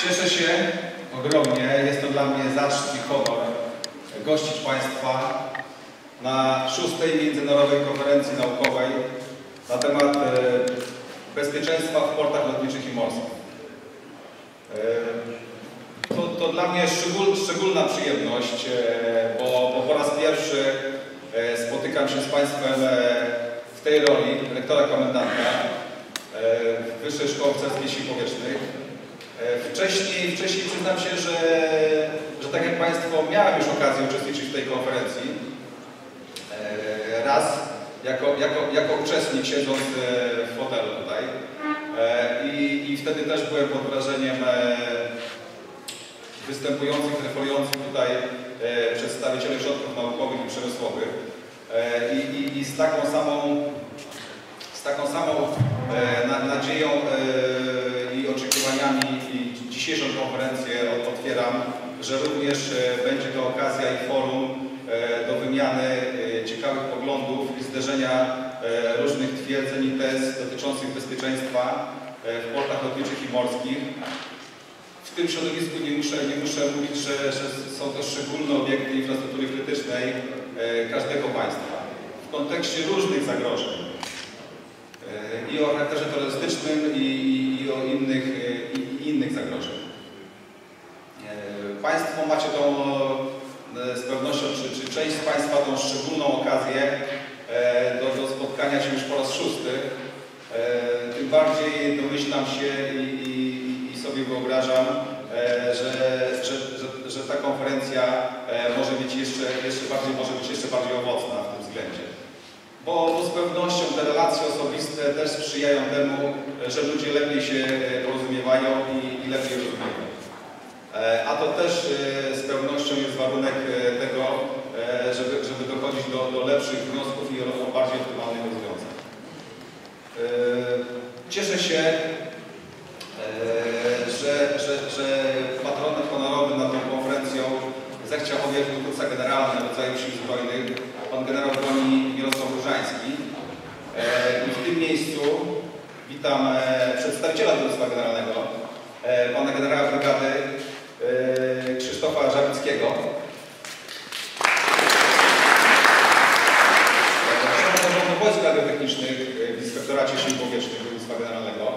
Cieszę się ogromnie, jest to dla mnie zaszczyt i honor gościć Państwa na 6. Międzynarodowej Konferencji Naukowej na temat bezpieczeństwa w portach lotniczych i morskich. To dla mnie szczególna przyjemność, bo po raz pierwszy spotykam się z Państwem w tej roli rektora komendanta Wyższej Szkoły Oficerskiej Sił Powietrznych. Wcześniej przyznam się, że tak jak Państwo, miałem już okazję uczestniczyć w tej konferencji. Raz jako uczestnik, siedząc w fotelu tutaj. I wtedy też byłem pod wrażeniem występujących, referujących tutaj przedstawicieli ośrodków naukowych i przemysłowych. I z taką samą nadzieją i oczekiwaniami dzisiejszą konferencję otwieram, że również będzie to okazja i forum do wymiany ciekawych poglądów i zderzenia różnych twierdzeń i tez dotyczących bezpieczeństwa w portach lotniczych i morskich. W tym środowisku nie muszę mówić, że są to szczególne obiekty infrastruktury krytycznej każdego państwa w kontekście różnych zagrożeń i o charakterze terrorystycznym i o innych zagrożeń. Państwo macie z pewnością, czy część z Państwa tą szczególną okazję do spotkania się już po raz 6. Tym bardziej domyślam się i sobie wyobrażam, że ta konferencja może być jeszcze bardziej owocna w tym względzie. Bo z pewnością te relacje osobiste też sprzyjają temu, że ludzie lepiej się porozumiewają i lepiej rozumieją. A to też z pewnością jest warunek tego, żeby dochodzić do lepszych wniosków i o bardziej optymalnych rozwiązań. Cieszę się, że patronem honorowym nad tą konferencją zechciał objąć dowódca generalny rodzaju Sił Zbrojnych, pan generał broni Mirosław Różański. I w tym miejscu witam przedstawiciela dowództwa generalnego, pana generała brygady Krzysztofa Żabickiego. Szanowny Wojsk Radiotechnicznych w Inspektoracie Sił Powietrznych Dowództwa Generalnego.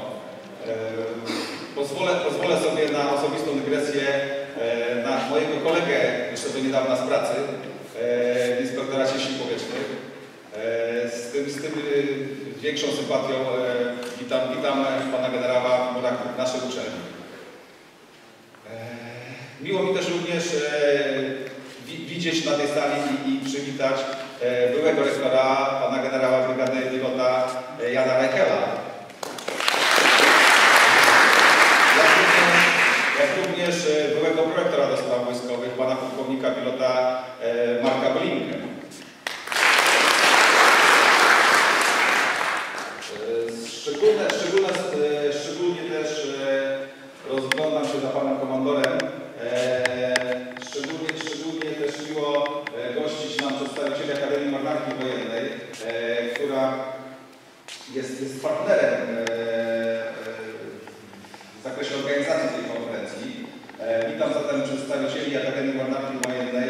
Pozwolę sobie na osobistą dygresję na mojego kolegę jeszcze do niedawna z pracy w Inspektoracie Sił Powietrznych. Z tym większą sympatią witam pana generała w murach naszej uczelni. Miło mi też również widzieć na tej sali i przywitać byłego rektora, pana generała brygady pilota Jana Reichela. Jak również byłego prorektora do spraw wojskowych, pana pułkownika pilota Marka Bolinkę. Szczególnie też rozglądam się za panem komandorem. Szczególnie też miło gościć nam przedstawicieli Akademii Marynarki Wojennej, która jest partnerem w zakresie organizacji tej konferencji. Witam zatem przedstawicieli Akademii Marynarki Wojennej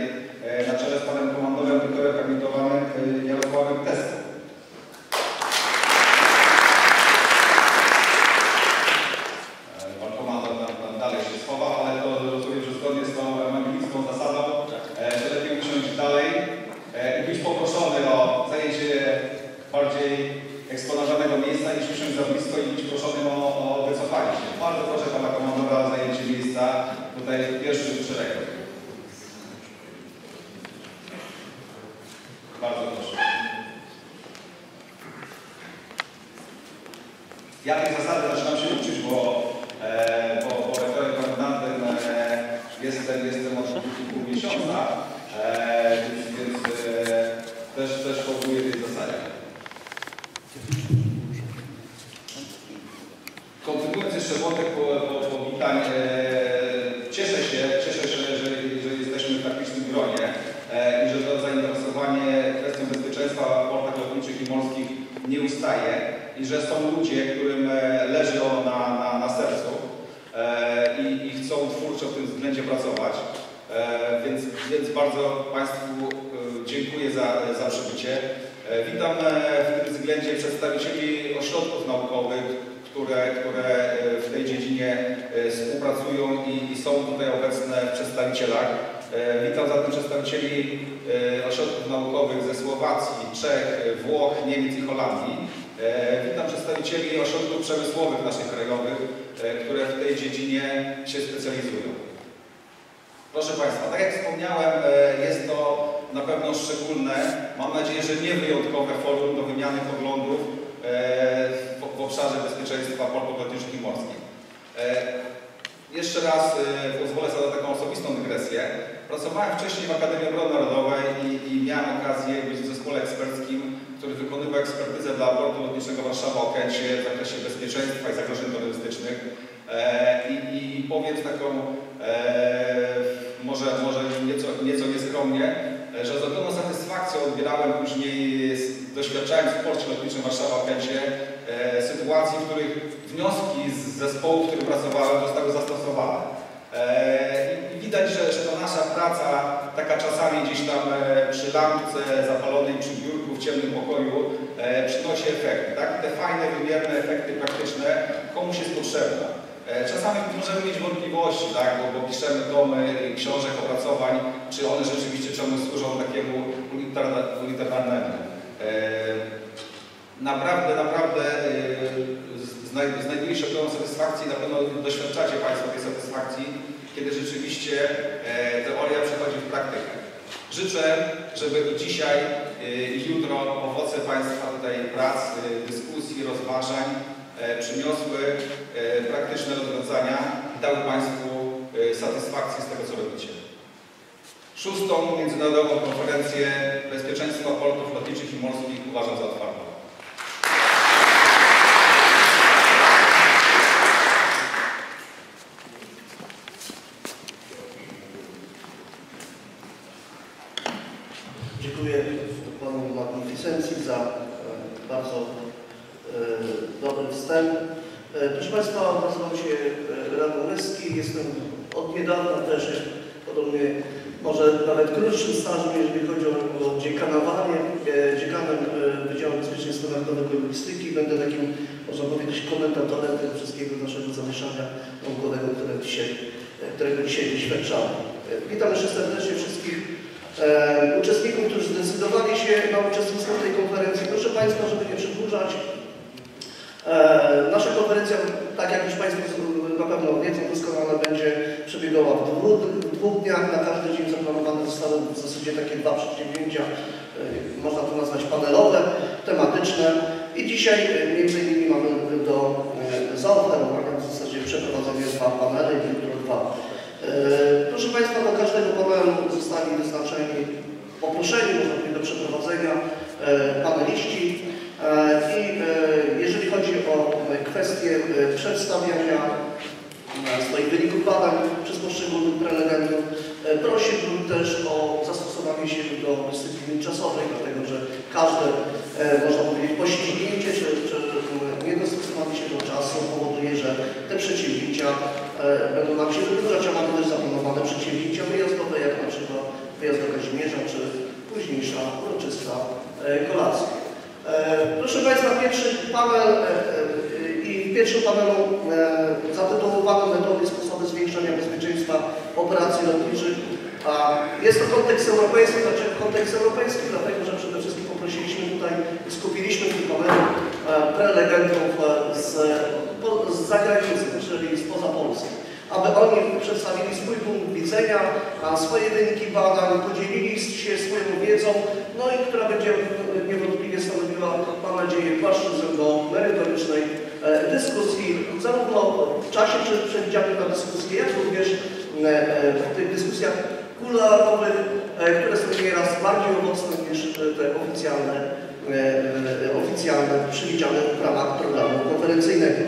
na czele z panem komandorem doktorem habilitowanym Jarosławem Teską. Pan komandor tam dalej się schowa, ale to rozumiem, że zgodnie z tą ewangelicką zasadą, że lepiej usiąść dalej i być poproszony o zajęcie bardziej eksponowanego miejsca niż usiąść za blisko i być proszonym o wycofanie się. Bardzo proszę pana komandora o zajęcie miejsca tutaj w pierwszym szeregu. Bardzo proszę. Ja tej zasady zaczynam się uczyć, bo rektorem komendantem jestem od pół miesiąca, więc też powołuję tej zasady. Kontynuując jeszcze wątek powitań, cieszę się, że jesteśmy w taktycznym gronie i że to zainteresowanie kwestią bezpieczeństwa w portach lotniczych i morskich nie ustaje i że są ludzie, którym leży ono na sercu i chcą będzie pracować. Więc bardzo Państwu dziękuję za przybycie. Witam w tym względzie przedstawicieli ośrodków naukowych, które w tej dziedzinie współpracują i są tutaj obecne w przedstawicielach. Witam zatem przedstawicieli ośrodków naukowych ze Słowacji, Czech, Włoch, Niemiec i Holandii. Witam przedstawicieli ośrodków przemysłowych naszych krajowych, które w tej dziedzinie się specjalizują. Proszę Państwa, tak jak wspomniałem, jest to na pewno szczególne, mam nadzieję, że nie wyjątkowe forum do wymiany poglądów w obszarze bezpieczeństwa portów lotniczych i morskich. Jeszcze raz pozwolę sobie na taką osobistą dygresję. Pracowałem wcześniej w Akademii Obrony Narodowej i miałem okazję być w zespole eksperckim, który wykonywał ekspertyzę dla portu lotniczego Warszawa-Okęcie w zakresie bezpieczeństwa i zagrożeń terrorystycznych. I powiem taką, może nieco nieskromnie, że z ogromną satysfakcją odbierałem później, doświadczając w porcie lotniczym Warszawa-Okęcie sytuacji, w których wnioski z zespołu, w którym pracowałem, zostały zastosowane. I widać, że ta nasza praca, taka czasami gdzieś tam przy lampce zapalonej przy biurku w ciemnym pokoju, przynosi efekty. Tak? I te fajne, wymierne efekty praktyczne komuś jest potrzebne. Czasami możemy mieć wątpliwości, tak? bo piszemy tomy książek, opracowań, czy one rzeczywiście czemuś służą takiemu unitarnemu. Naprawdę znajduje się ogromną satysfakcję i na pewno doświadczacie Państwo tej satysfakcji, kiedy rzeczywiście teoria przechodzi w praktykę. Życzę, żeby i dzisiaj, i jutro owoce Państwa tutaj prac, dyskusji, rozważań przyniosły praktyczne rozwiązania i dały Państwu satysfakcję z tego, co robicie. 6. Międzynarodową Konferencję Bezpieczeństwa Portów Lotniczych i Morskich uważam za otwartą. Dziękuję Panu Magnificencji za bardzo dobry wstęp. Proszę Państwa, nazywam się Radon Leski, jestem od niedawna też, podobnie może nawet krótszym stażem, jeżeli chodzi o dziekanowanie, dziekanem Wydziału Bezpieczeństwa Narodowego i Logistyki. Będę takim, można powiedzieć, komentatorem tego wszystkiego naszego zamieszania naukowego, którego dzisiaj doświadczamy. Witam jeszcze serdecznie wszystkich uczestników, którzy zdecydowali się na uczestnictwo w tej konferencji. Proszę Państwa, żeby nie przedłużać, nasza konferencja, tak jak już Państwo na pewno wiedzą doskonale, będzie przebiegała w dwóch dniach. Na każdy dzień zaplanowane zostały w zasadzie takie 2 przedsięwzięcia, można to nazwać panelowe, tematyczne. I dzisiaj między innymi mamy do zaoferowania w zasadzie przeprowadzenie 2 panele i jutro 2. Proszę Państwa, do każdego panelu zostali wyznaczeni, poproszeni do przeprowadzenia paneliści. I jeżeli chodzi o kwestię przedstawiania swoich wyników badań przez poszczególnych prelegentów, prosiłbym też o zastosowanie się do dyscypliny czasowej, dlatego że każde, można powiedzieć, poślizgnięcie czy niedostosowanie się do czasu powoduje, że te przedsięwzięcia będą nam się wydłużać, a mamy też zaplanowane przedsięwzięcia wyjazdowe, jak na przykład wyjazd do Kazimierza, czy późniejsza uroczysta kolacja. Proszę Państwa, pierwszy panel i w pierwszym panelu zatytułowano metody i sposoby zwiększania bezpieczeństwa operacji lotniczych. Jest to kontekst europejski. Dlaczego kontekst europejski? Dlatego, że przede wszystkim poprosiliśmy tutaj, skupiliśmy w tym panelu prelegentów z zagranicy, czyli spoza Polski, aby oni przedstawili swój punkt widzenia, swoje wyniki badań, podzielili się swoją wiedzą, no i która będzie niewątpliwie stanowiła, mam nadzieję, płaszczyznę do merytorycznej dyskusji, zarówno w czasie przewidzianym na dyskusję, jak również w tych dyskusjach kuluarowych, które są nieraz bardziej owocne niż te oficjalne przewidziane w ramach programu konferencyjnego.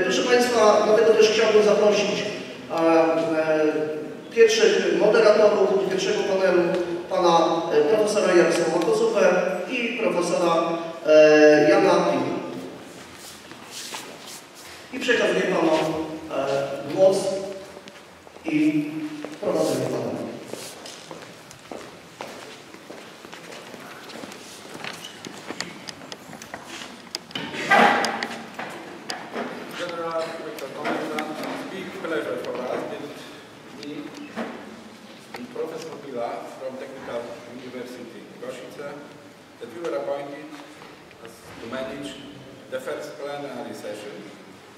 Proszę Państwa, dlatego też chciałbym zaprosić pierwszych moderatorów pierwszego panelu, pana profesora Jarosława Kozubę i profesora Jana Pila. I przekazuję Panu głos i that we were appointed to manage the first plenary session.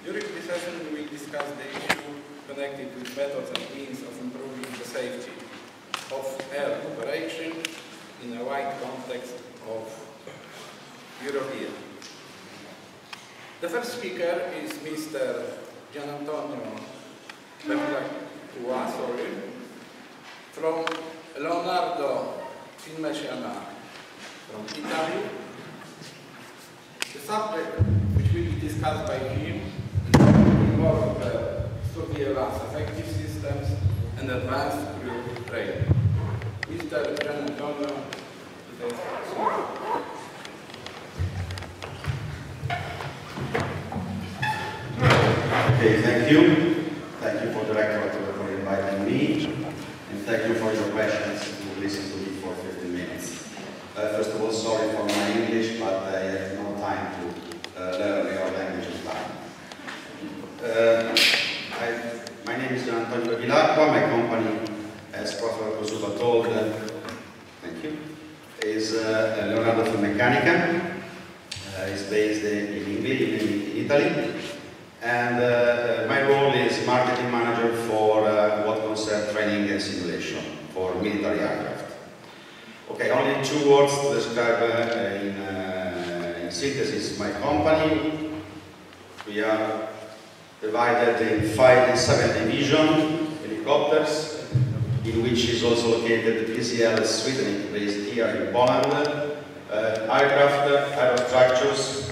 During this session, we will discuss the issue connected with methods and means of improving the safety of air operation in a wide context of European. The first speaker is Mr. Gian Antonio Bevila from Leonardo Finmeccanica from Italy. The subject which will be discussed by him involves surveillance, effective systems, and advanced crew training. Mr. Gian Antonio, Okay, thank you. Thank you for Director for inviting me, and thank you for your questions to listen to me for 15 minutes. First of all, sorry for my English, but I have no time to learn your language in time. My name is Gian Antonio Bevilacqua. My company, as Professor Cosuba told, thank you, is Leonardo Finmeccanica. It's based in Italy. And my role is marketing manager for what concerns training and simulation for military aircraft. Okay, only 2 words to describe in synthesis my company. We are divided in 7 divisions, helicopters, in which is also located the PCL Sweden, based here in Poland, aircraft, aerostructures,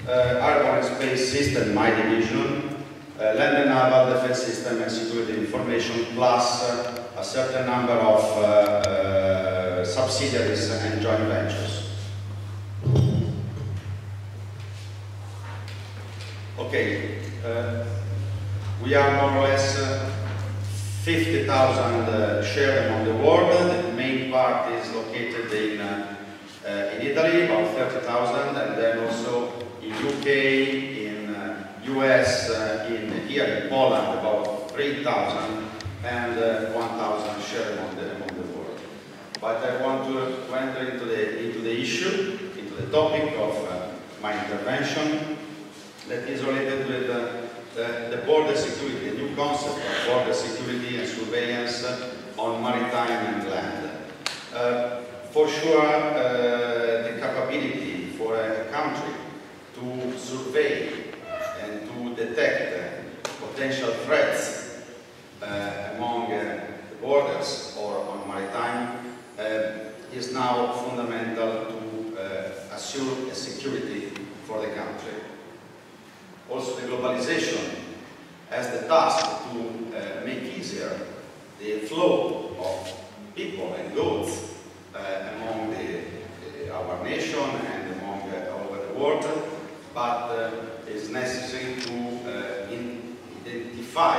Airborne Space System, my division, Land and Naval Defense System and Security Information, plus a certain number of subsidiaries and joint ventures. Okay, we are more or less 50,000 shares among the world. The main part is located in Italy, about 30,000, and then also in UK, in US, here in Poland, about 3,000 and 1,000 shares among the world. But I want to enter into the issue, into the topic of my intervention that is related with the border security, a new concept of border security and surveillance on maritime and land. For sure, the capability for a country to survey and to detect potential threats among the borders or on maritime is now fundamental to assure a security for the country. Also, the globalization has the task to make easier the flow of people and goods among our nation and among all over the world, but it's necessary to identify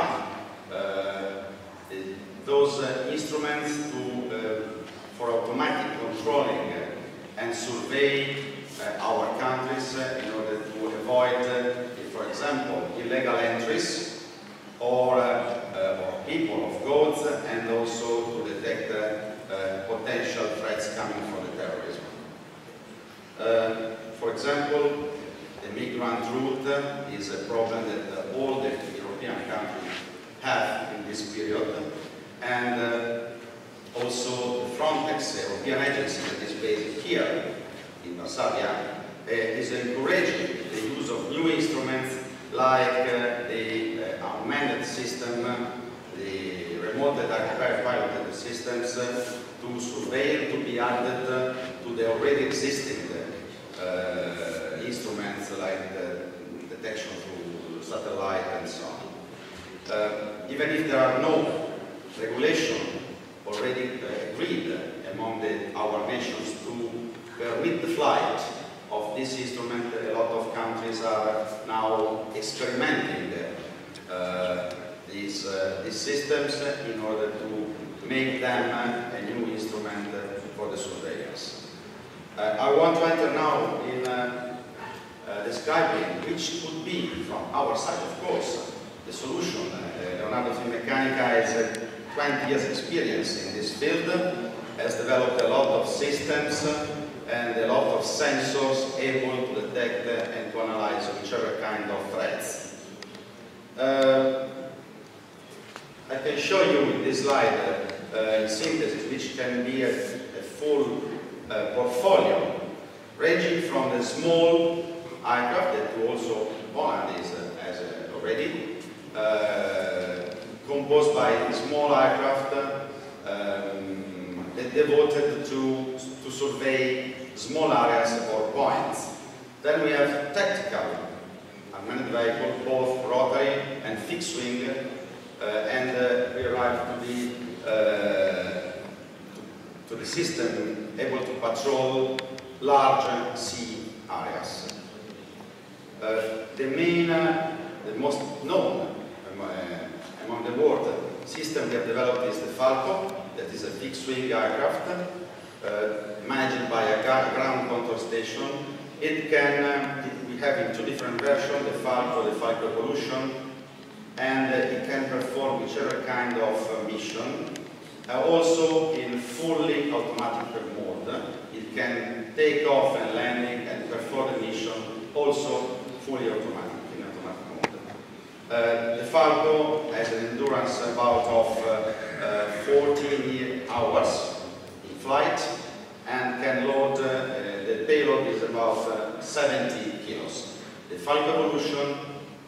those instruments for automatic controlling and survey our countries in order to avoid, for example, illegal entries or people of goods, and also to detect potential threats coming from the terrorism. For example, the migrant route is a problem that all the European countries have in this period, and also the Frontex, European agency that is based here in Varsavia, is encouraging the use of new instruments like the unmanned system, the remote piloted systems to surveil, to be added to the already existing instruments like the detection through satellite and so on. Even if there are no regulations already agreed among our nations to permit the flight of this instrument, a lot of countries are now experimenting these systems in order to make them a new instrument for the surveillance. I want to enter now in describing which could be, from our side of course, the solution. Leonardo Finmeccanica has 20 years experience in this field, has developed a lot of systems and a lot of sensors able to detect and to analyze whichever kind of threats. I can show you in this slide in synthesis, which can be a full portfolio, ranging from the small aircraft that also Poland has already, composed by small aircraft devoted to survey small areas or points. Then we have tactical unmanned vehicles, both rotary and fixed wing, and we arrive to the system able to patrol large sea areas. The most known among the world system we have developed is the Falco, that is a fixed-wing aircraft managed by a ground control station. We have in two different versions, the Falco Evolution, and it can perform whichever kind of mission. Also in fully automatic mode. It can take off and landing and perform the mission also fully automatic, in automatic mode. The Falco has an endurance about of 14 hours in flight and can load, the payload is about 70 kilos. The Falco Evolution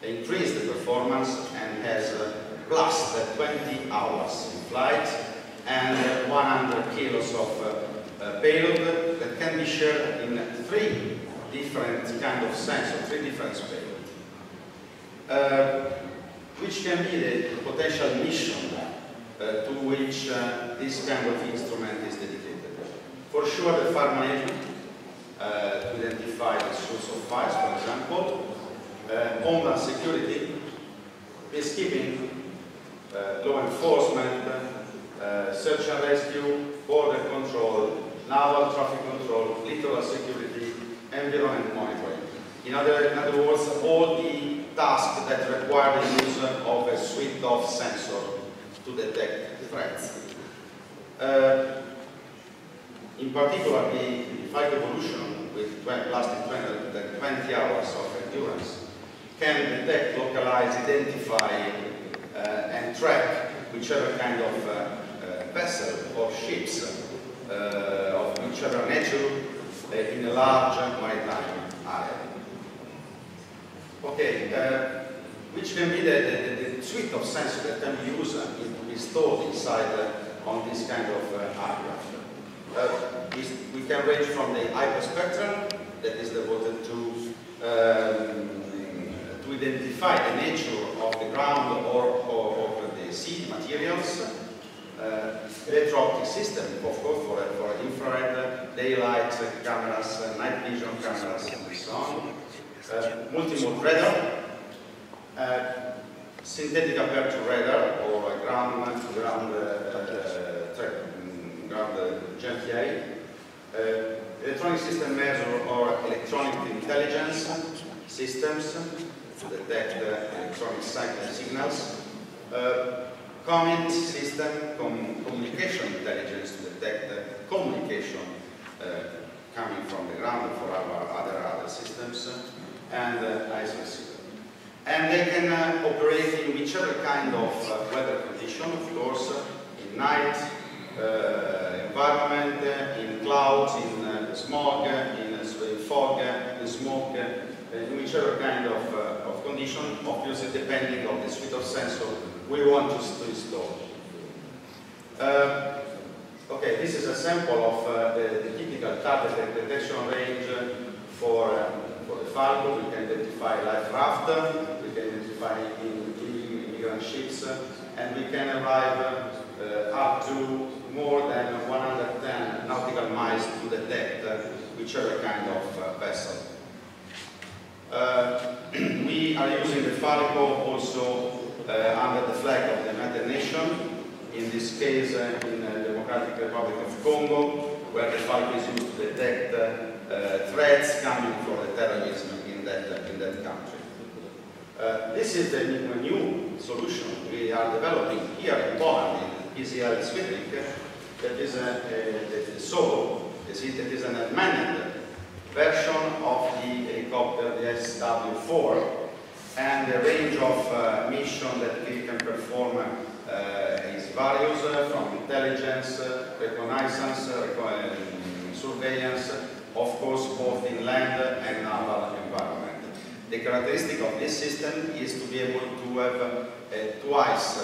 increased the performance and has plus 20 hours in flight and 100 kilos of payload that can be shared in 3 different kind of sensors, 3 different payloads, which can be the potential mission to which this kind of instrument is dedicated. For sure, the fire management, to identify the source of fires, for example, homeland security, peacekeeping, law enforcement, search and rescue, border control, naval traffic control, littoral security, environment monitoring. In other words, all the tasks that require the use of a suite of sensors to detect threats. In particular, the Falco Evolution, with lasting 20 hours of endurance, can detect, localize, identify, and track whichever kind of vessel or ships of whichever nature in a large maritime area. Okay, which can be the suite of sensors that can be used and installed inside on this kind of aircraft. We can range from the hyperspectrum that is devoted to identify the nature of the ground or of the sea materials, electro-optic system, of course, for infrared, daylight cameras, night vision cameras, and so on. Multimode radar, synthetic aperture radar, or ground GMTA, electronic system measure or electronic intelligence systems to detect electronic signals, command system, communication intelligence to detect communication coming from the ground for our other systems, and ISO system. And they can operate in whichever kind of weather condition, of course, in night environment, in clouds, in smog, in fog, in smoke, in whichever kind of condition, obviously depending on the suite of sensors we want to install. Okay, this is a sample of the typical target detection range for the Falco. We can identify life raft, we can identify immigrant ships, and we can arrive up to more than 110 nautical miles to detect whichever kind of vessel. We are using the Falco also under the flag of the United Nations, in this case in the Democratic Republic of Congo, where the Falco is used to detect threats coming from the terrorism in that country. This is the new solution we are developing here in Poland, in PCL Switnik, that is the Solo, You see, that is an unmanned version of the helicopter, the SW4, and the range of mission that it can perform is various, from intelligence, reconnaissance, surveillance, of course, both in land and naval environment. The characteristic of this system is to be able to have twice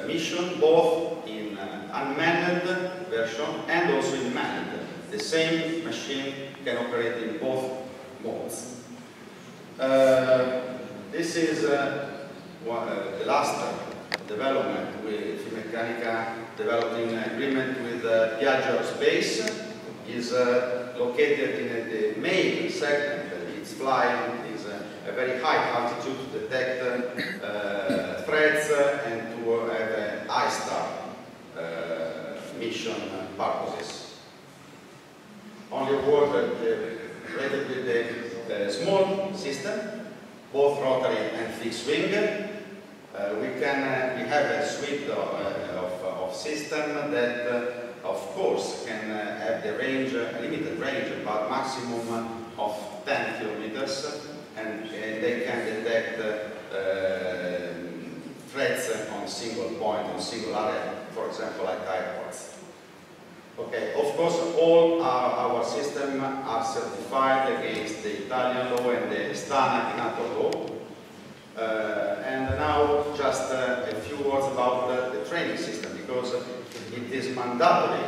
mission, both in unmanned version and also in manned. The same machine can operate in both modes. This is the last development with Finmeccanica, developed in agreement with Piaggio Aerospace. Is located in the main segment. Its flying is a very high altitude to detect threats and to have ISTAR mission purposes. Only word related with the small system, both rotary and fixed wing. We have a suite of systems that of course can have the range, limited range, but maximum of 10 kilometers, and they can detect threats on single point, on single area, for example, like airports. Okay, of course, all our systems are certified against the Italian law and the STANA NATO law. And now just a few words about the training system, because it is mandatory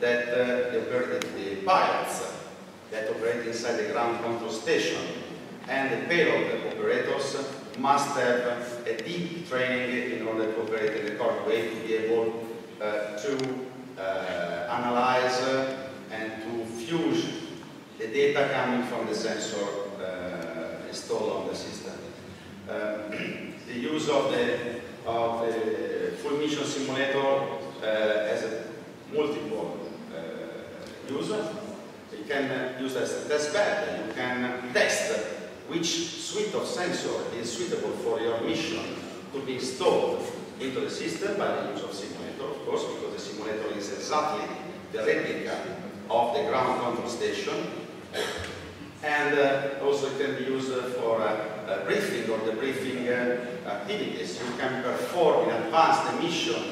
that the pilots that operate inside the ground control station and the payload operators must have a deep training in order to operate in the correct way, to be able to analyze and to fuse the data coming from the sensor installed on the system. The use of the full mission simulator as a multiple user. You can use as a test bed. You can test which suite of sensor is suitable for your mission to be installed into the system by the use of simulator, of course, because the simulator is exactly the replica of the ground control station. And also it can be used for briefing or debriefing activities. You can perform in advance the mission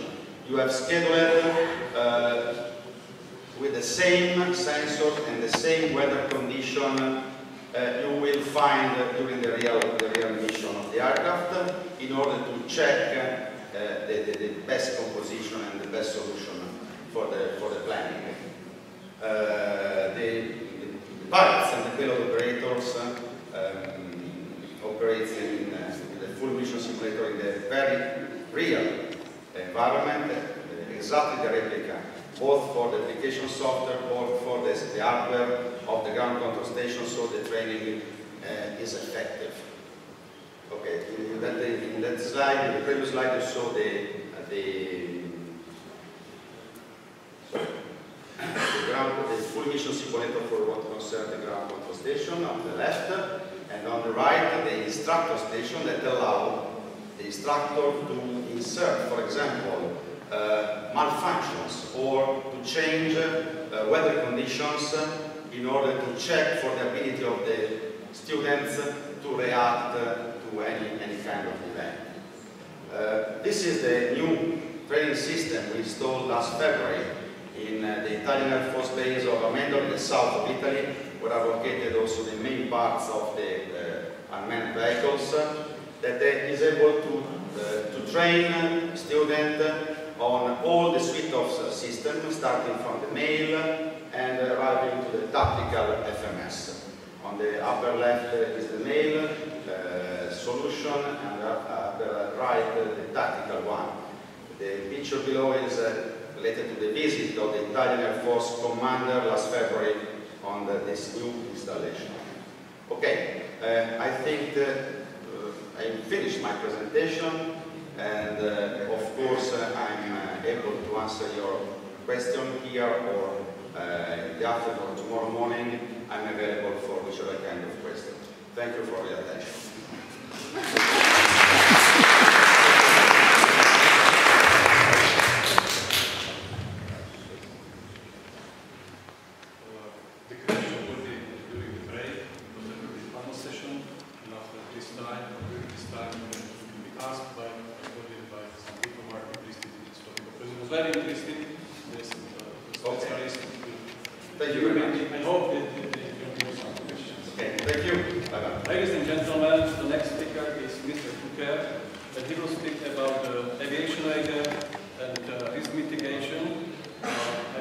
you have scheduled with the same sensor and the same weather condition you will find during the real mission of the aircraft, in order to check the best composition and the best solution for the planning. The pilots and the payload operators operate in the full mission simulator in the very real environment, exactly the replica, both for the application software, both for the hardware of the ground control station, so the training is effective. Okay, in that slide, the previous slide, you saw the full mission simulator for what concerns the ground control station on the left, and on the right, the instructor station that allow the instructor to insert, for example, malfunctions or to change weather conditions in order to check for the ability of the students to react to any kind of event. This is the new training system we installed last February in the Italian Air Force base of Amendola in the south of Italy, where are located also the main parts of the unmanned vehicles, that is able to train students on all the suite of systems, starting from the mail and arriving to the tactical FMS. On the upper left is the mail solution, and upper right the tactical one. The picture below is related to the visit of the Italian Air Force commander last February on this new installation. Okay, I think I finished my presentation, and of course I'm able to answer your question here or in the afternoon or tomorrow morning. I'm available for whichever kind of question. Thank you for your attention. this time, during this time, to be asked by some people who are interested in this topic. Because it was very interesting. Yes, specialist. Thank you very much. I hope that you can give some questions. Okay, thank you. Bye-bye. Ladies and gentlemen, the next speaker is Mr. Kuker, and he will speak about aviation radar and risk mitigation. I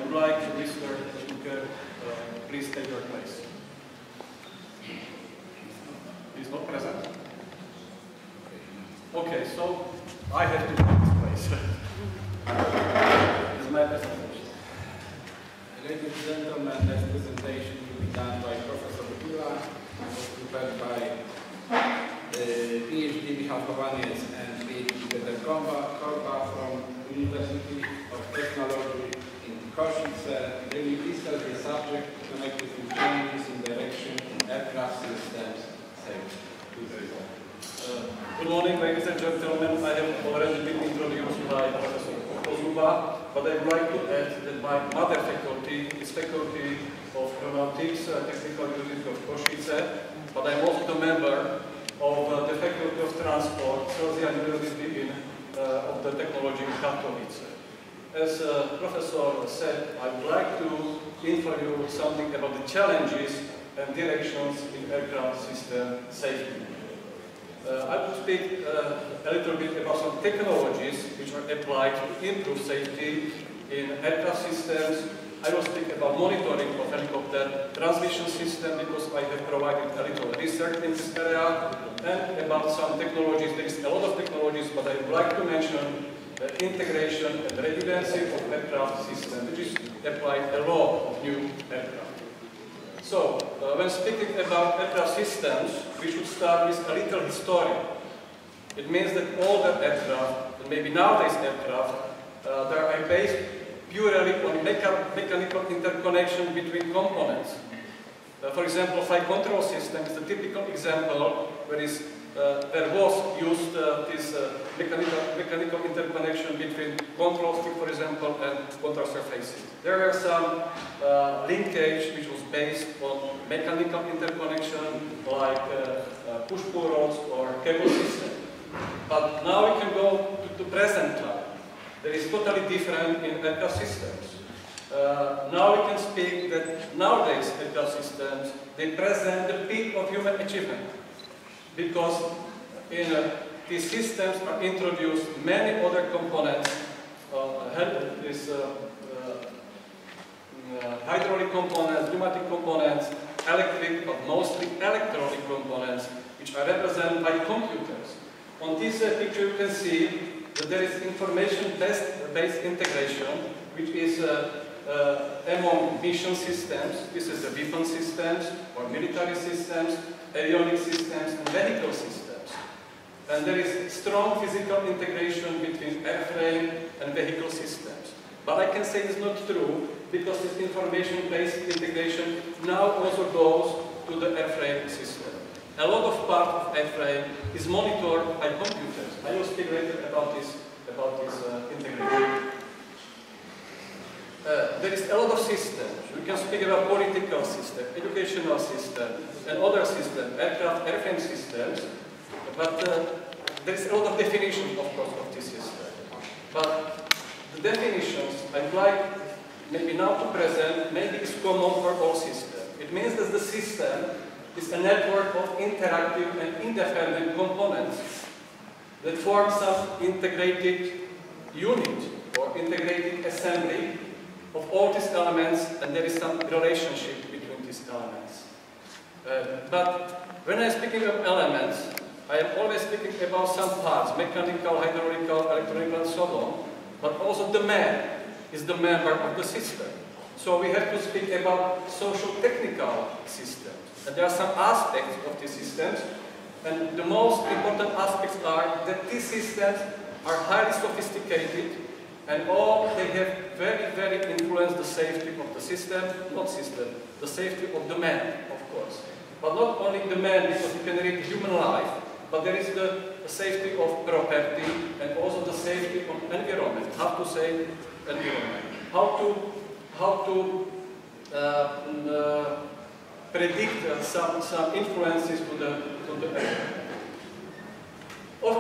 would like Mr. Kuker, please take your place. He's not present? Okay, so I have to take his place. This is my presentation. Ladies and gentlemen, this presentation will be done by Professor Pila, prepared by PhD Michał Kowaniec and PhD Peter Korba from University of Technology in Košice. They will discuss the subject connected with changes in direction in aircraft systems safety. Good morning, ladies and gentlemen. I have already been introduced by Professor Kozuba, but I would like to add that my mother faculty is Faculty of Aeronautics, Technical University of Košice, but I'm also the member of the Faculty of Transport, Celsius University of the Technology in Katowice. As Professor said, I would like to inform you something about the challenges and directions in aircraft system safety. I will speak a little bit about some technologies which are applied to improve safety in aircraft systems. I will speak about monitoring of helicopter transmission system because I have provided a little research in this area, and about some technologies. There is a lot of technologies, but I would like to mention the integration and redundancy of aircraft system, which is applied a lot of new aircraft. So, when speaking about aircraft systems, we should start with a little history. It means that older aircraft, and maybe nowadays aircraft, they are based purely on mechanical interconnection between components. For example, flight control system is a typical example where there was used this mechanical interconnection between control stick, for example, and control surfaces. There were some linkage which was based on mechanical interconnection, like push-pull rods or cable system. But now we can go to the present time. There is totally different in aircraft systems. Now we can speak that nowadays aircraft systems, they present the peak of human achievement. Because in these systems are introduced many other components, hydraulic components, pneumatic components, electric, but mostly electronic components, which are represented by computers. On this picture you can see that there is information-based integration, which is among mission systems. This is the weapon systems, or military systems, avionics systems, and vehicle systems. And there is strong physical integration between airframe and vehicle systems. But I can say it's not true, because this information-based integration now also goes to the airframe system. A lot of part of airframe is monitored by computers. I will speak later about this integration. There is a lot of systems. We can speak about political system, educational system, and other systems, aircraft, airframe systems. But there is a lot of definition, of course, of this system. But the definitions I'd like maybe now to present maybe is common for all systems. It means that the system is a network of interactive and independent components that form some integrated unit or integrated assembly of all these elements, and there is some relationship between these elements. But when I'm speaking of elements, I am always speaking about some parts, mechanical, hydraulical, electronic, and so on, but also the man is the member of the system. So we have to speak about social-technical systems. And there are some aspects of these systems, and the most important aspects are that these systems are highly sophisticated, and all they have very influence the safety of the system, the safety of the man, of course. But not only the man, because you can read human life, but there is the safety of property and also the safety of environment. How to say environment? How to predict some influences to the environment.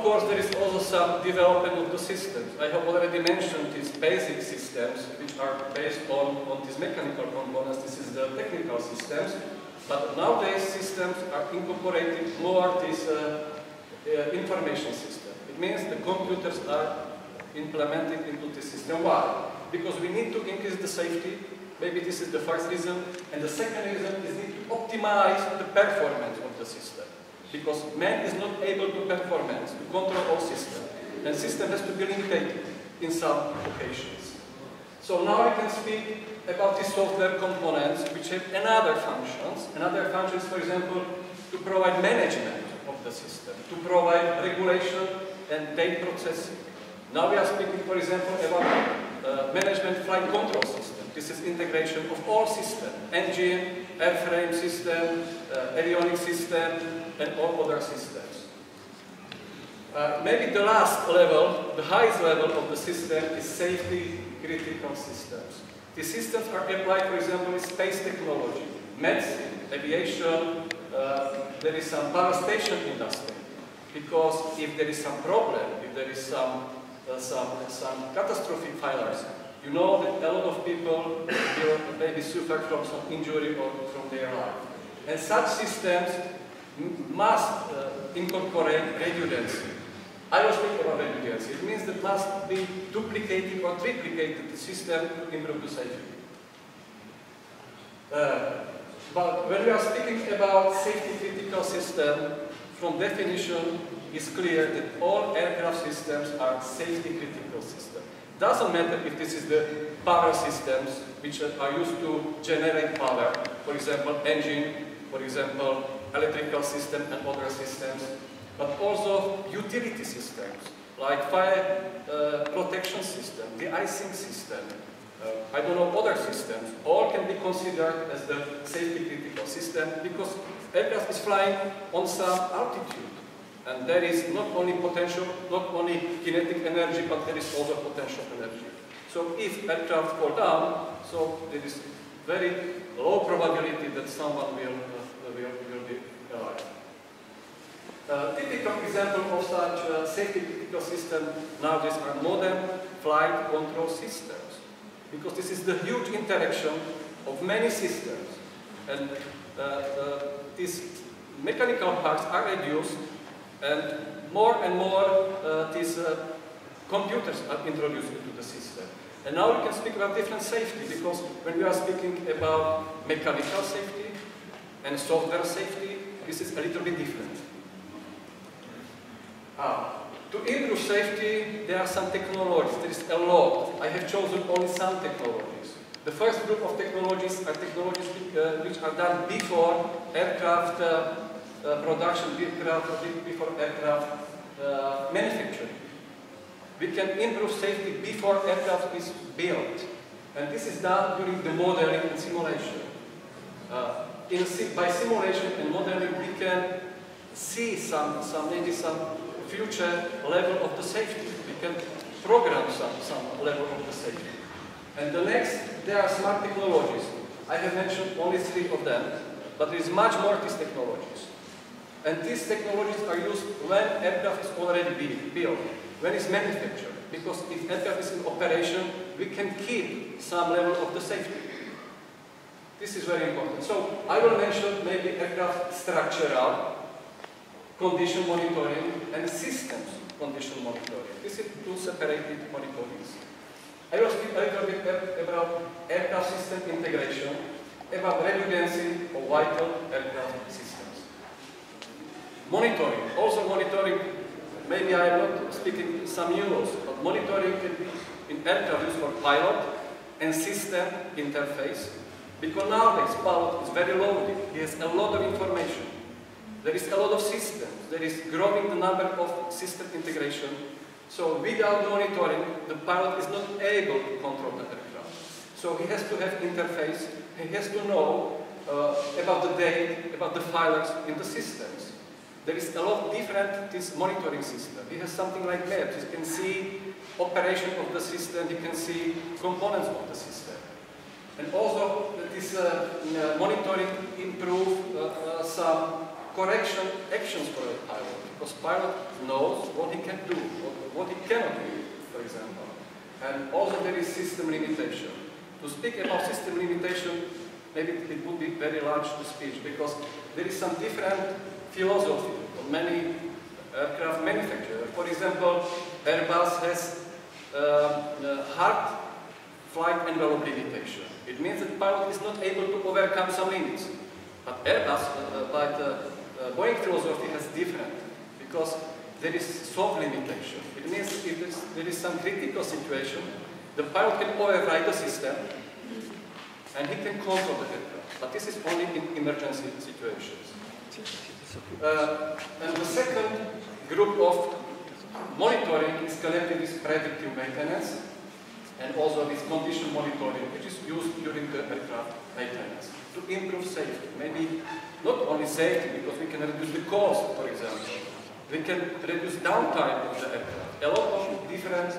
of course, there is also some development of the systems. I have already mentioned these basic systems, which are based on these mechanical components. This is the technical systems. But nowadays, systems are incorporating more this information system. It means the computers are implemented into the system. Why? Because we need to increase the safety. Maybe this is the first reason. And the second reason is need to optimize the performance of the system. Because man is not able to performance, to control all systems. And system has to be limited in some occasions. So now we can speak about the software components which have another functions. Another functions, for example, to provide management of the system, to provide regulation and data processing. Now we are speaking, for example, about management flight control system. This is integration of all systems, engine, airframe system, avionics system, and all other systems. Maybe the last level, the highest level of the system is safety critical systems. The systems are applied, for example, in space technology, medicine, aviation, there is some power station industry. Because if there is some problem, if there is some catastrophic failures, you know that a lot of people will maybe suffer from some injury or from their life. And such systems must incorporate redundancy. I was speaking about redundancy. It means that must be duplicated or triplicated the system to improve the safety. But when we are speaking about safety critical system, from definition, it's clear that all aircraft systems are safety critical systems. Doesn't matter if this is the power systems which are used to generate power, for example, engine, for example, electrical system and other systems, but also utility systems like fire protection system, de-icing system, I don't know, other systems, all can be considered as the safety critical system because aircraft is flying on some altitude. And there is not only potential, not only kinetic energy, but there is also potential energy. So if aircraft fall down, so there is very low probability that someone will be alive. Typical example of such safety critical system nowadays are modern flight control systems. Because this is the huge interaction of many systems. And these mechanical parts are reduced, and more these computers are introduced into the system. And now we can speak about different safety, because when we are speaking about mechanical safety and software safety, this is a little bit different. To improve safety, there are some technologies. There is a lot. I have chosen only some technologies. The first group of technologies are technologies which are done before aircraft production, before aircraft manufacturing. We can improve safety before aircraft is built. And this is done during the modeling and simulation. By simulation and modeling, we can see maybe some future level of the safety. We can program some level of the safety. And the next, there are smart technologies. I have mentioned only 3 of them, but there is much more of these technologies. And these technologies are used when aircraft is already built, when it's manufactured. Because if aircraft is in operation, we can keep some level of the safety. This is very important. So I will mention maybe aircraft structural condition monitoring and systems condition monitoring. This is 2 separated monitorings. I will speak a little bit about aircraft system integration, about redundancy of vital aircraft systems. Monitoring, also monitoring, maybe I am not speaking some news, but monitoring can be in aircraft used for pilot and system interface, because nowadays pilot is very loaded, he has a lot of information. There is a lot of systems. There is growing the number of system integration. So without monitoring, the pilot is not able to control the aircraft. So he has to have interface. He has to know about the data, about the files in the systems. There is a lot of different this monitoring system. He has something like maps. He can see operation of the system. He can see components of the system. And also this monitoring improve some correction actions for a pilot, because pilot knows what he can do, what he cannot do, for example. And also there is system limitation. To speak about system limitation, maybe it would be very large to speech, because there is some different philosophy of many aircraft manufacturers. For example, Airbus has hard flight envelope limitation. It means that the pilot is not able to overcome some limits. But Airbus, Boeing philosophy has different, because there is soft limitation. It means if there is some critical situation, the pilot can override the system and he can control the aircraft. But this is only in emergency situations. And the second group of monitoring is connected with predictive maintenance and also with condition monitoring, which is used during the aircraft maintenance to improve safety. Maybe not only safety, because we can reduce the cost, for example. We can reduce downtime of the aircraft. A lot of different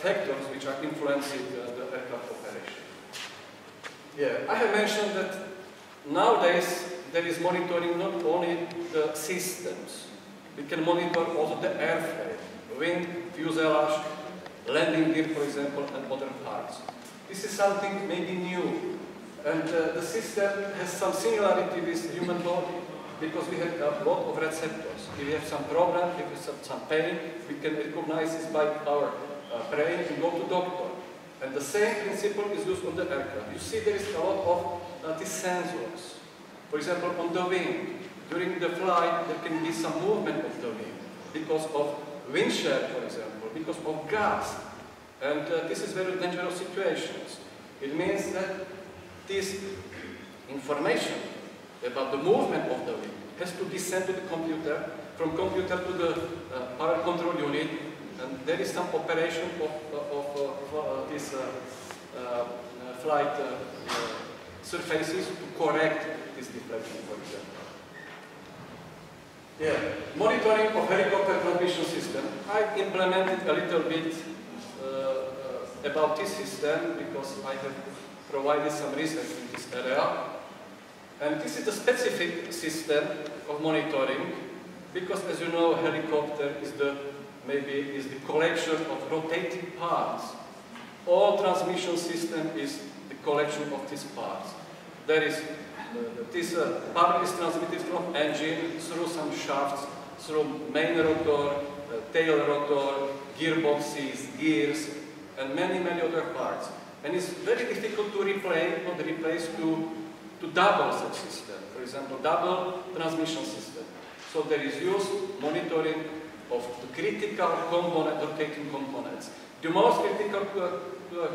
factors which are influencing the aircraft operation. Yeah, I have mentioned that nowadays there is monitoring not only the systems. We can monitor also the airframe, wing, fuselage, landing gear, for example, and other parts. This is something maybe new, and the system has some similarity with human body, because we have a lot of receptors. If we have some problem, if we have some pain, we can recognize this by our brain and go to doctor. And the same principle is used on the aircraft. You see there is a lot of these sensors. For example, on the wing, during the flight, there can be some movement of the wing because of wind shear, for example, because of gas. And this is very dangerous situations. It means that this information about the movement of the wing has to be sent to the computer, from computer to the power control unit, and there is some operation of this flight surfaces to correct this deflection, for example. Yeah, monitoring of helicopter transmission system. I implemented a little bit about this system because I have provided some research in this area. And this is the specific system of monitoring, because as you know, helicopter is the collection of rotating parts. All transmission system is the collection of these parts. There is this power is transmitted from engine through some shafts, through main rotor, tail rotor, gearboxes, gears, and many other parts. And it's very difficult to replace to double such system. For example, double transmission system. So there is used monitoring of the critical component, rotating components. The most critical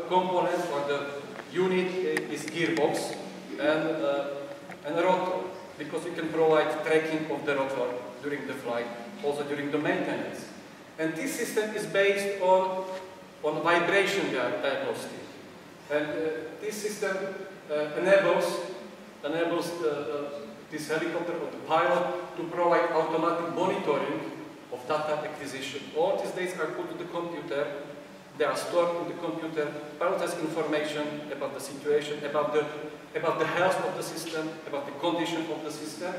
component or the unit is gearbox and rotor, because we can provide tracking of the rotor during the flight, also during the maintenance. And this system is based on vibration diagnostic. And this system enables this helicopter or the pilot to provide automatic monitoring of data acquisition. All these data are put to the computer. They are stored in the computer. Pilot has information about the situation, about the health of the system, about the condition of the system.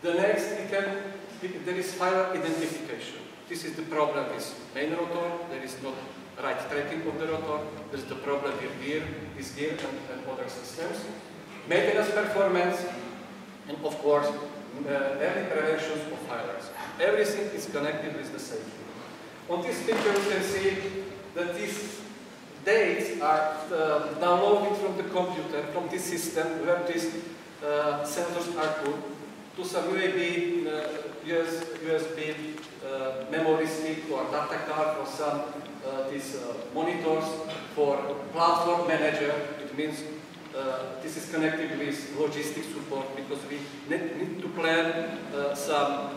The next, there is failure identification. This is the problem with main rotor. There is not right tracking of the rotor. There is the problem with this gear and other systems. Maintenance performance, and of course, early prevention of failures. Everything is connected with the safety. On this picture, you can see that these dates are downloaded from the computer, from this system, where these sensors are put, to some USB memory stick or data card or some these monitors for platform manager. It means this is connected with logistics support, because we need to plan some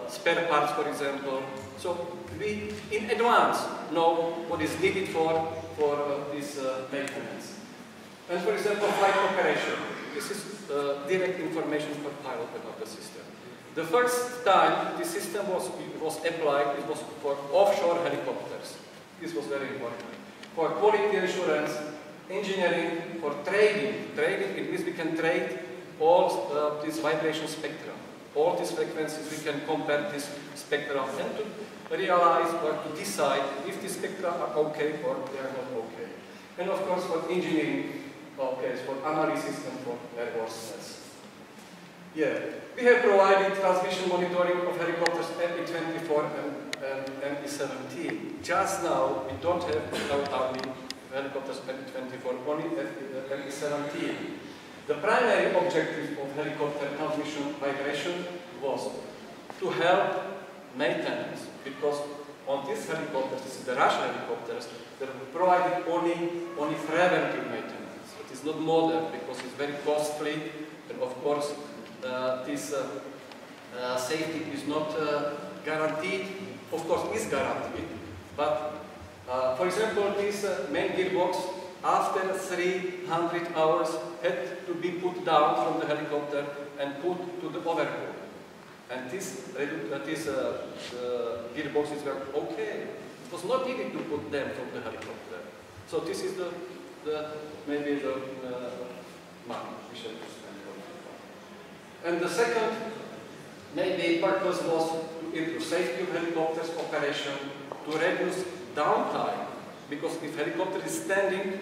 spare parts, for example. So we, in advance, know what is needed for this maintenance. And for example, flight operation. This is direct information for pilot about the system. The first time the system was applied, it was for offshore helicopters. This was very important. For quality assurance, engineering, for trading. Trading, it means we can trade all this vibration spectrum. all these frequencies, we can compare this spectra and to realize or to decide if these spectra are okay or they are not okay. And of course for engineering, okay, for analysis and for airworthiness. Yeah, we have provided transmission monitoring of helicopters ME-24 and ME-17. Just now, we don't have in our army helicopters ME-24, only ME-17. The primary objective of helicopter transmission migration was to help maintenance, because on these helicopters, this is the Russian helicopters, they were provided only preventive maintenance. It is not modern because it's very costly, and of course, this safety is not guaranteed. Of course, is guaranteed, but for example, this main gearbox, after 300 hours, had to be put down from the helicopter and put to the overhaul. And this gearboxes were okay. It was not needed to put them from the helicopter. So this is maybe the money we should spend on that. And the second maybe purpose was to improve safety of helicopters operation, to reduce downtime, because if helicopter is standing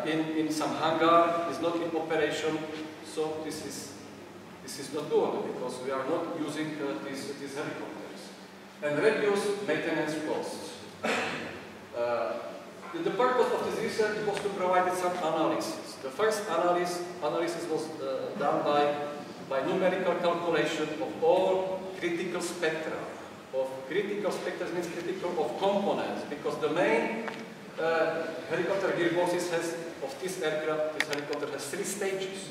in some hangar, is not in operation, so this is not good, because we are not using these helicopters. And reduce maintenance costs. The purpose of this research was to provide some analysis. The first analysis was done by numerical calculation of all critical spectra. Critical spectra means critical of components, because the main helicopter gearboxes of this aircraft, this helicopter has 3 stages.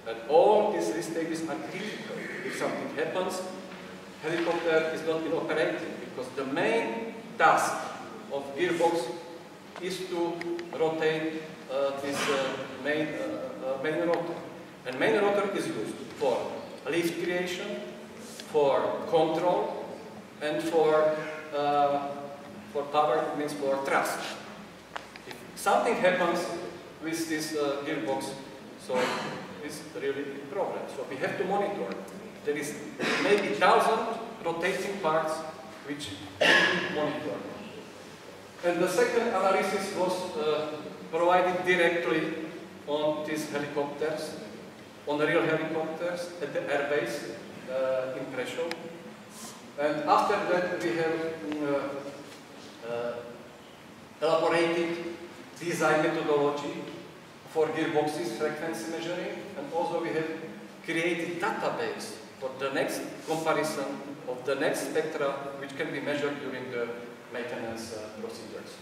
And all these 3 stages are critical. If something happens, helicopter is not in operating, because the main task of gearbox is to rotate this main rotor. And main rotor is used for lift creation, for control, and for power, means for thrust. If something happens with this gearbox, so it's really a problem. So we have to monitor. There is maybe 1,000 rotating parts which we monitor. And the second analysis was provided directly on these helicopters, on the real helicopters at the airbase in Prešov. And after that we have elaborated design methodology for gearboxes frequency measuring, and also we have created database for the next comparison of the next spectra which can be measured during the maintenance procedures.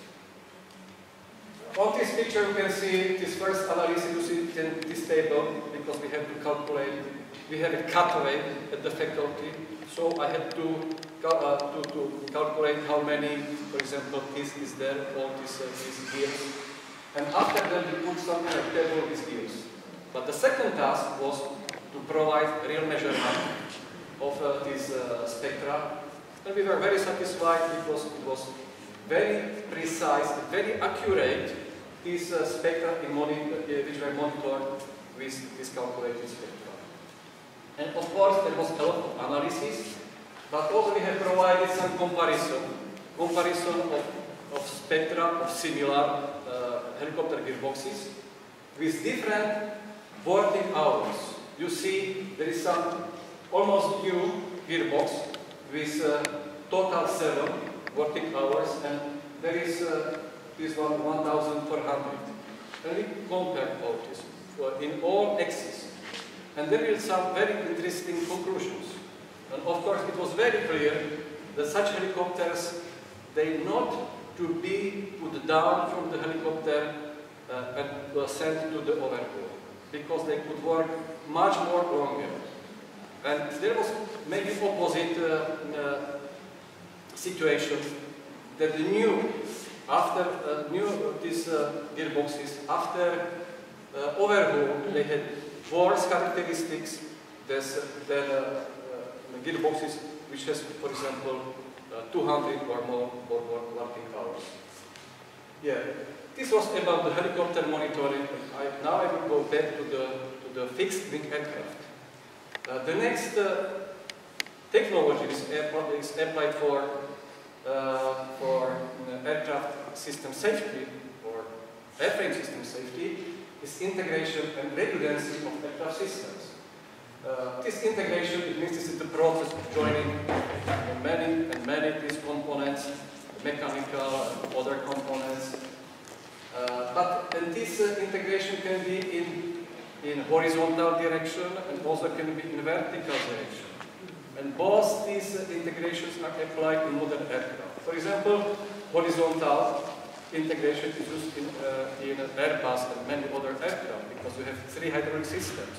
On this picture you can see this first analysis, you see this table, because we have to calculate, we have a cutaway at the faculty, so I had to calculate how many, for example, this is there, all these gears. And after that we put some kind of table with gears. But the second task was to provide real measurement of these spectra. And we were very satisfied because it was very precise, very accurate, these spectra which were monitored with this calculated spectra. And of course there was a lot of analysis, but also we have provided some comparison of spectra of similar helicopter gearboxes with different working hours. You see there is some almost new gearbox with total 7 working hours, and there is this one 1,400. And we compare all this in all axes. And there is some very interesting conclusions. And of course it was very clear that such helicopters, they not to be put down from the helicopter and sent to the overhaul, because they could work much more longer. And there was maybe opposite situation, that the after these gearboxes, after overhaul, they had worse characteristics than gearboxes which has, for example, 200 or more working hours. Yeah, this was about the helicopter monitoring. Now I will go back to the fixed wing aircraft. The next technology is applied for aircraft system safety or airframe system safety is integration and redundancy of aircraft systems. This integration, it means this is the process of joining many these components, mechanical and other components. And this integration can be in horizontal direction and also can be in vertical direction. And both these integrations are applied in modern aircraft. For example, horizontal integration is used in Airbus and many other aircraft because you have 3 hydraulic systems.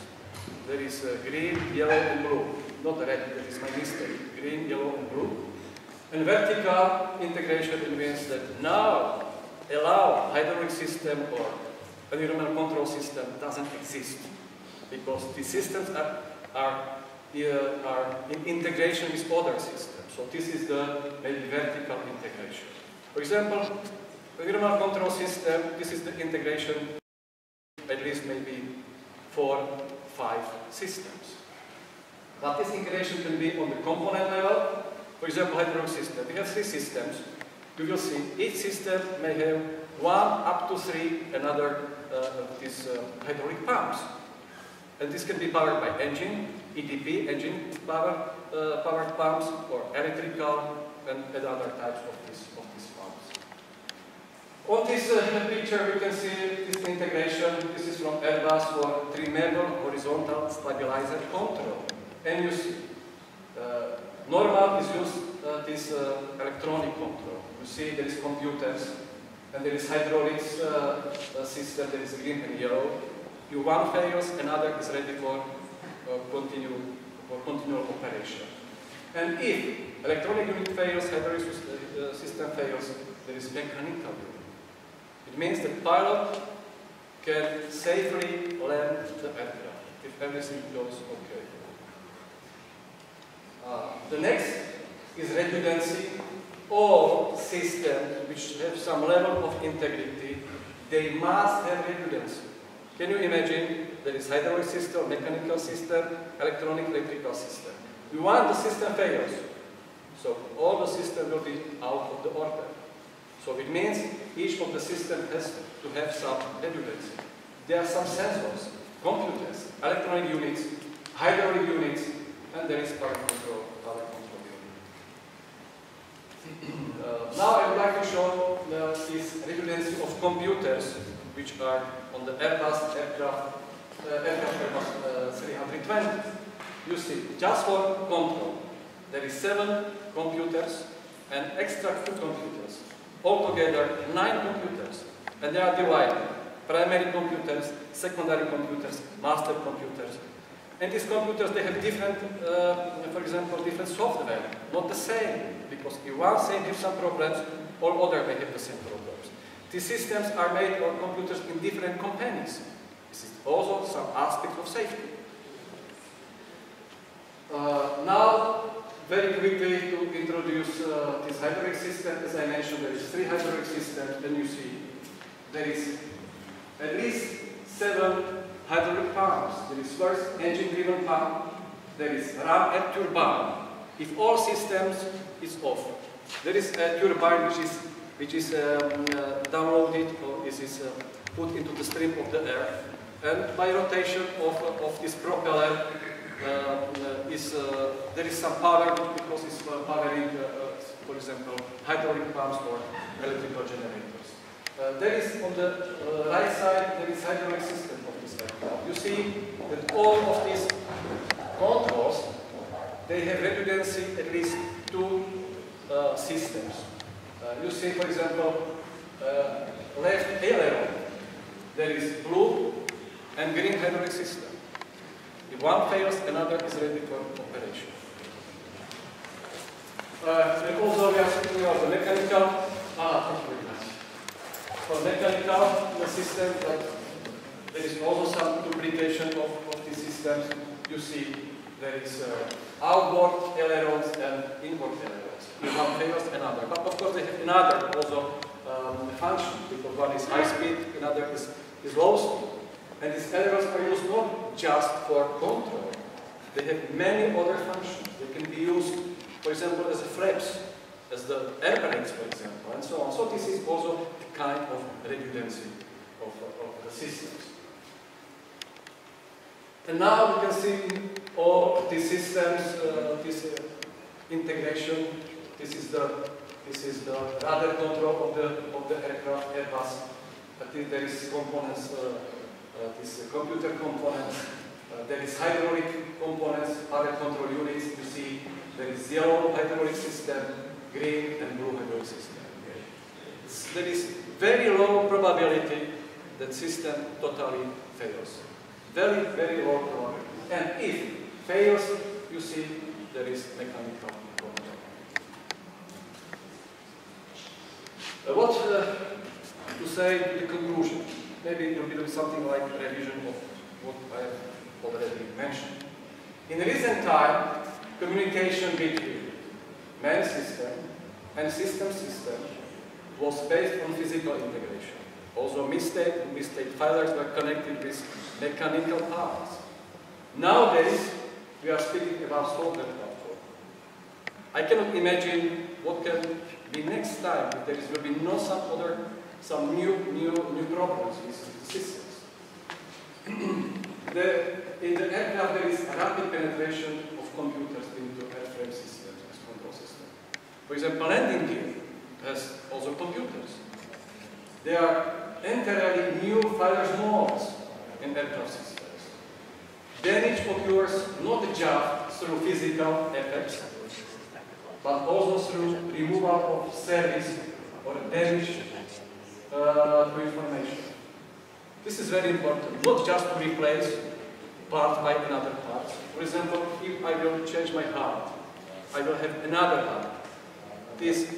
There is green, yellow and blue. Not red, that is my mistake. Green, yellow and blue. And vertical integration means that now allow hydraulic system or environmental control system doesn't exist because the systems are in integration with other systems. So this is the maybe vertical integration. For example, environmental control system, this is the integration at least maybe 4, 5 systems. But this integration can be on the component level. For example, hydraulic system. We have 3 systems. You will see each system may have 1 up to 3 another these hydraulic pumps. And this can be powered by engine, EDP, engine powered pumps, or electrical and other types of these pumps. On this picture, we can see this integration. This is from Airbus for trim-level horizontal stabilizer control. And you see, normal is used this electronic control. You see there is computers, and there is hydraulics system, there is green and yellow. If one fails, another is ready for continual operation. And if electronic unit fails, hydraulic system fails, there is mechanical unit. It means the pilot can safely land the aircraft if everything goes okay. The next is redundancy. All systems which have some level of integrity, they must have redundancy. Can you imagine there is hydraulic system, mechanical system, electronic, electrical system. We want the system fails. So all the system will be out of the order. So it means each of the system has to have some redundancy. There are some sensors, computers, electronic units, hydraulic units, and there is power control unit. Now I would like to show this redundancy of computers which are on the Airbus aircraft Airbus 320. You see, just for control, there is 7 computers and extra 2 computers. Altogether, 9 computers. And they are divided. Primary computers, secondary computers, master computers. And these computers, they have different, for example, different software. Not the same, because if one same gives some problems, all other may have the same problems. These systems are made on computers in different companies. This is also some aspects of safety. Now, very quickly to introduce this hydraulic system. As I mentioned, there is 3 hydraulic systems, and you see there is at least 7 hydraulic pumps. There is first engine-driven pump, there is ram and turbine. If all systems is off, there is a turbine which is downloaded or is put into the stream of the air, and by rotation of this propeller there is some power because it's powering, for example, hydraulic pumps or electrical generators. There is on the right side, there is hydraulic system of this aircraft. You see that all of these controls, they have redundancy at least 2 systems. You see, for example, left aileron, there is blue and green hydraulic system. If one fails, another is ready for operation. And also we are speaking about the mechanical. Thank you very much. For mechanical, the system that there is also some duplication of the systems. You see there is outboard ailerons and inboard ailerons. If one fails, another. But of course they have another also function, because one is high speed, another is low speed. And these ailerons are used not just for control, They have many other functions. They can be used, for example, as a flaps, as the air brakes, for example, and so on. So this is also a kind of redundancy of the systems. And now we can see all these systems, this integration. This is the radar control of the aircraft, Airbus. There is components, this computer components. There is hydraulic components, other control units. You see, there is yellow hydraulic system, green and blue hydraulic system. There is very low probability that system totally fails. Very, very low probability. And if fails, you see, there is mechanical control. What to say in the conclusion? Maybe it will be something like a revision of what I have already mentioned. In recent time, communication between man system and system was based on physical integration. Also, mistake filers were connected with mechanical parts. Nowadays, we are speaking about software platform. I cannot imagine what can be next time if there will be some new problems with the systems. In the aircraft, there is a rapid penetration of computers into airframe systems as control system. For example, landing gear has also computers. There are entirely new failure modes in aircraft systems. Damage occurs not just through physical effects, but also through removal of service or damage to information. This is very important, not just to replace part by another part. For example, if I will change my heart, I will have another heart.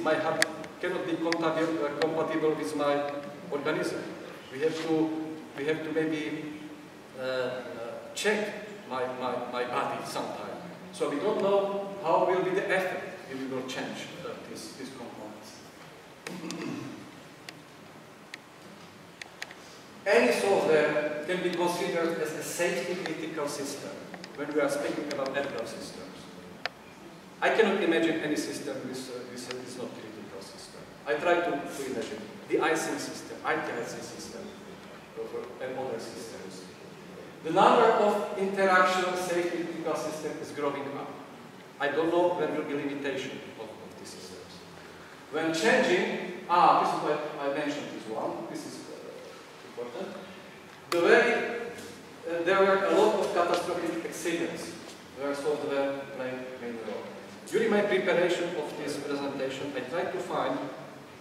My heart cannot be compatible with my organism. We have to maybe check my body sometime. So we don't know how will be the effect if we will change these components. Any software can be considered as a safety critical system when we are speaking about aircraft systems. I cannot imagine any system which is not critical system. I try to imagine the icing system, ITIC system, and other systems. The number of interaction safety critical systems is growing up. I don't know when will be limitation of these systems. When changing, this is what I mentioned this one. This is important. There were a lot of catastrophic accidents where software played a main role. During my preparation of this presentation, I tried to find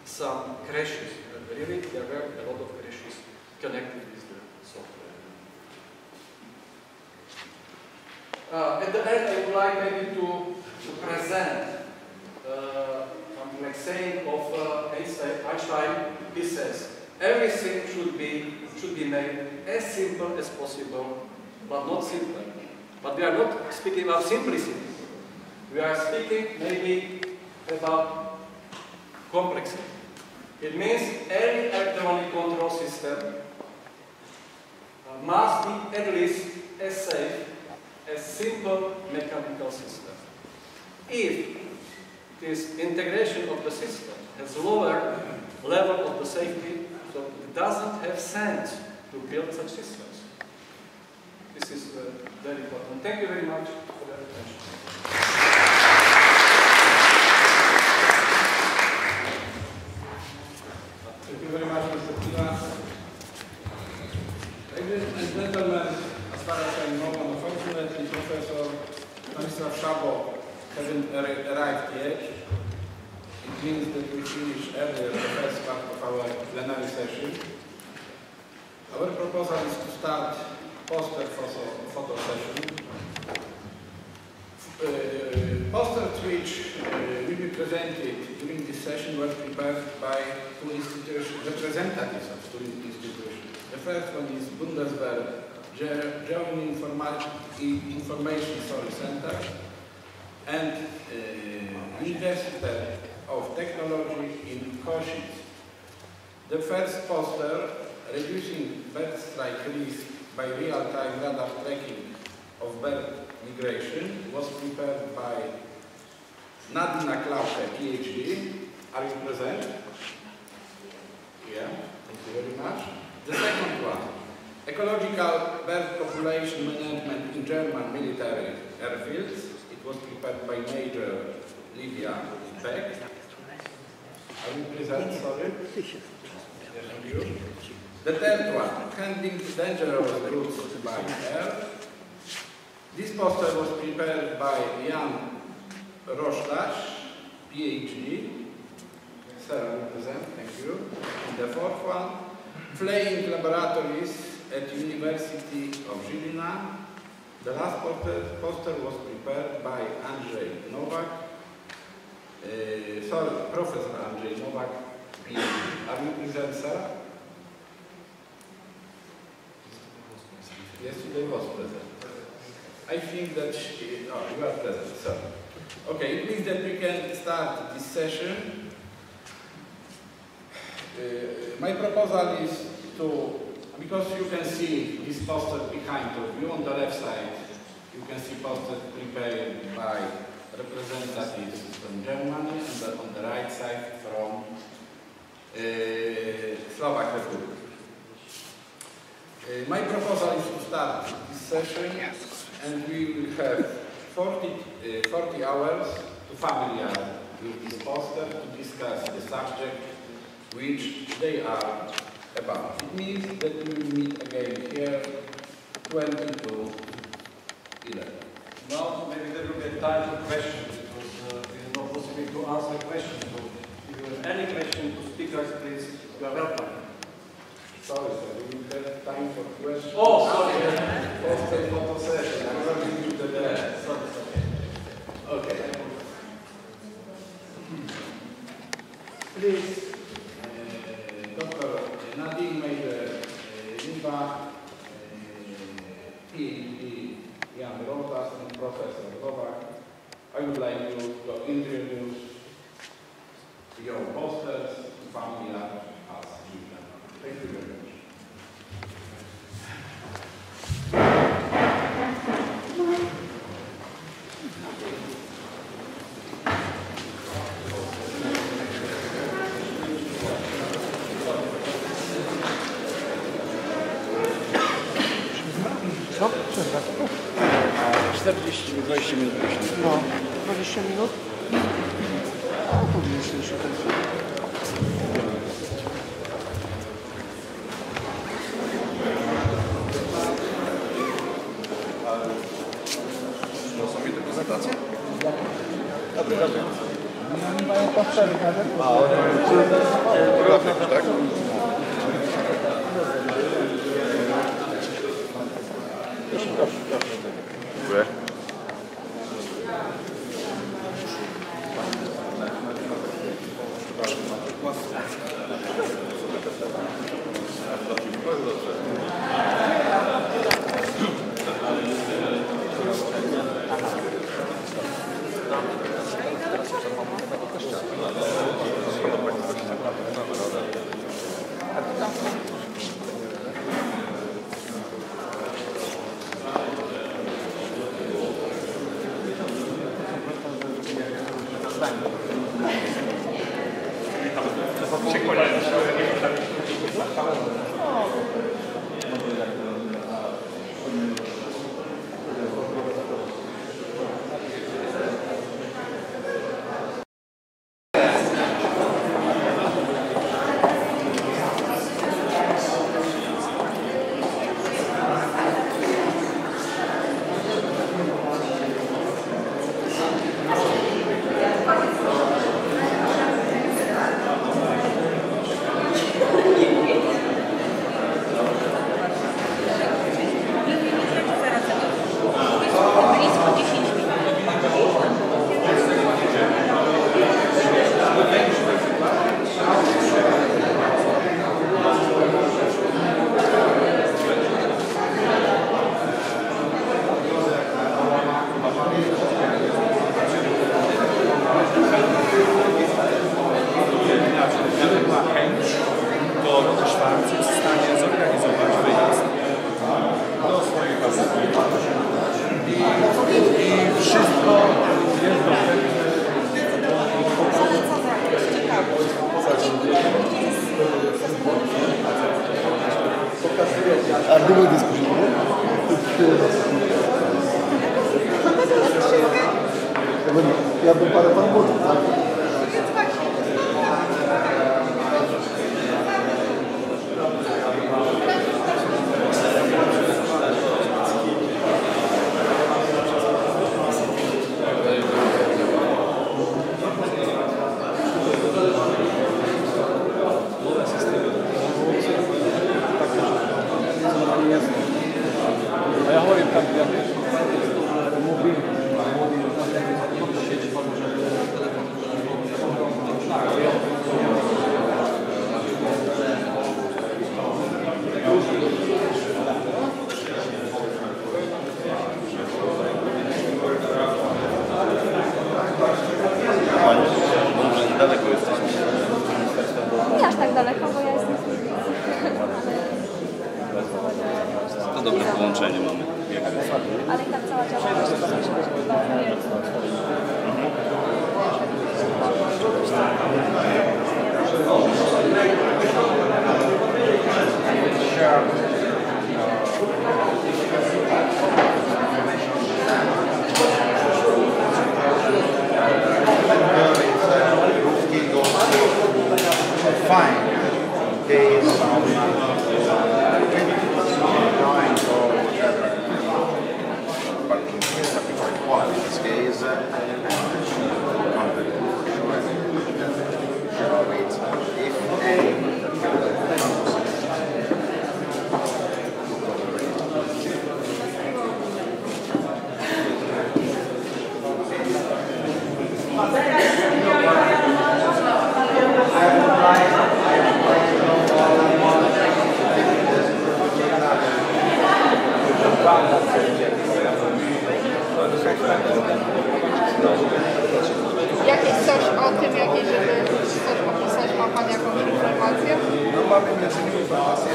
some crashes. Really, there were a lot of crashes connected with the software. At the end, I would like maybe to present something like saying of Einstein. He says, everything should be made as simple as possible, but not simpler. But we are not speaking about simplicity. We are speaking maybe about complexity. It means any electronic control system must be at least as safe as simple mechanical system. If this integration of the system has lower level of the safety, so it doesn't have sense to build such systems. This is very important. Thank you very much for your attention. Thank you very much, Mr. Pila. Ladies and gentlemen, as far as I know, unfortunately, Professor Stanisław Szabo hasn't arrived yet. It means that we finish earlier the first part of our plenary session. Our proposal is to start poster photo session. Posters which will be presented during this session were prepared by two institutions, representatives of two institutions. The first one is Bundeswehr German Information Center and University of Technology in Košice. The first poster, reducing bird strike risk by real-time radar tracking of bird migration was prepared by Nadina Klauke, PhD. Are you present? Yeah, thank you very much. The second one, ecological bird population management in German military airfields. It was prepared by Major Livia Beck. Are you present? Sorry. Thank you. The third one, handling dangerous goods by air. This poster was prepared by Jan Roszlasz, PhD. Sir, represent, thank you. And the fourth one, flying laboratories at University of Žilina. The last poster was prepared by Andrzej Nowak. Professor Andrzej Nowak, PhD. Are you present, sir? Yesterday was present. I think that you are present, sir. Okay, it means that we can start this session. My proposal is to, because you can see this poster behind of you on the left side, you can see posters prepared by representatives from Germany, and on the right side from Slovak Republic. My proposal is to start this session, and we will have 40 hours to familiarize with this poster, to discuss the subject which they are about. It means that we will meet again here 20 to 11. Now, maybe there will be time for questions, because there is no possibility to answer questions. So if you have any question to speakers, please, you are welcome. Sorry, sir, we will have time for questions. Oh, sorry. Poster photo session. I'm not going to do that. Sorry. Okay. Please, Dr. Nadine Major Liba, PhD Jan Rotas, and Professor Novak, I would like you to introduce your posters to familiar us. Thank you very much. Co? Przerwa. 20 minut. No, 20 minut? A, powinien się jeszcze ten To sobie te prezentacje? Dobry. Oni mają potrzeby, tak? Tak? Dziękuję. Były dyskusje. Ja bym parę pan młodych, tak? A ja hovorím tak, jak mobil. Daleko jesteś? Nie aż tak daleko, bo ja jestem To dobre połączenie mamy. ale i tak cała działalność Fine. Okay, so going for whatever. But in this case, if any. Jakieś coś o tym, jakieś, żeby coś opisać, ma Pan jakąś informację? No mamy między innymi informację,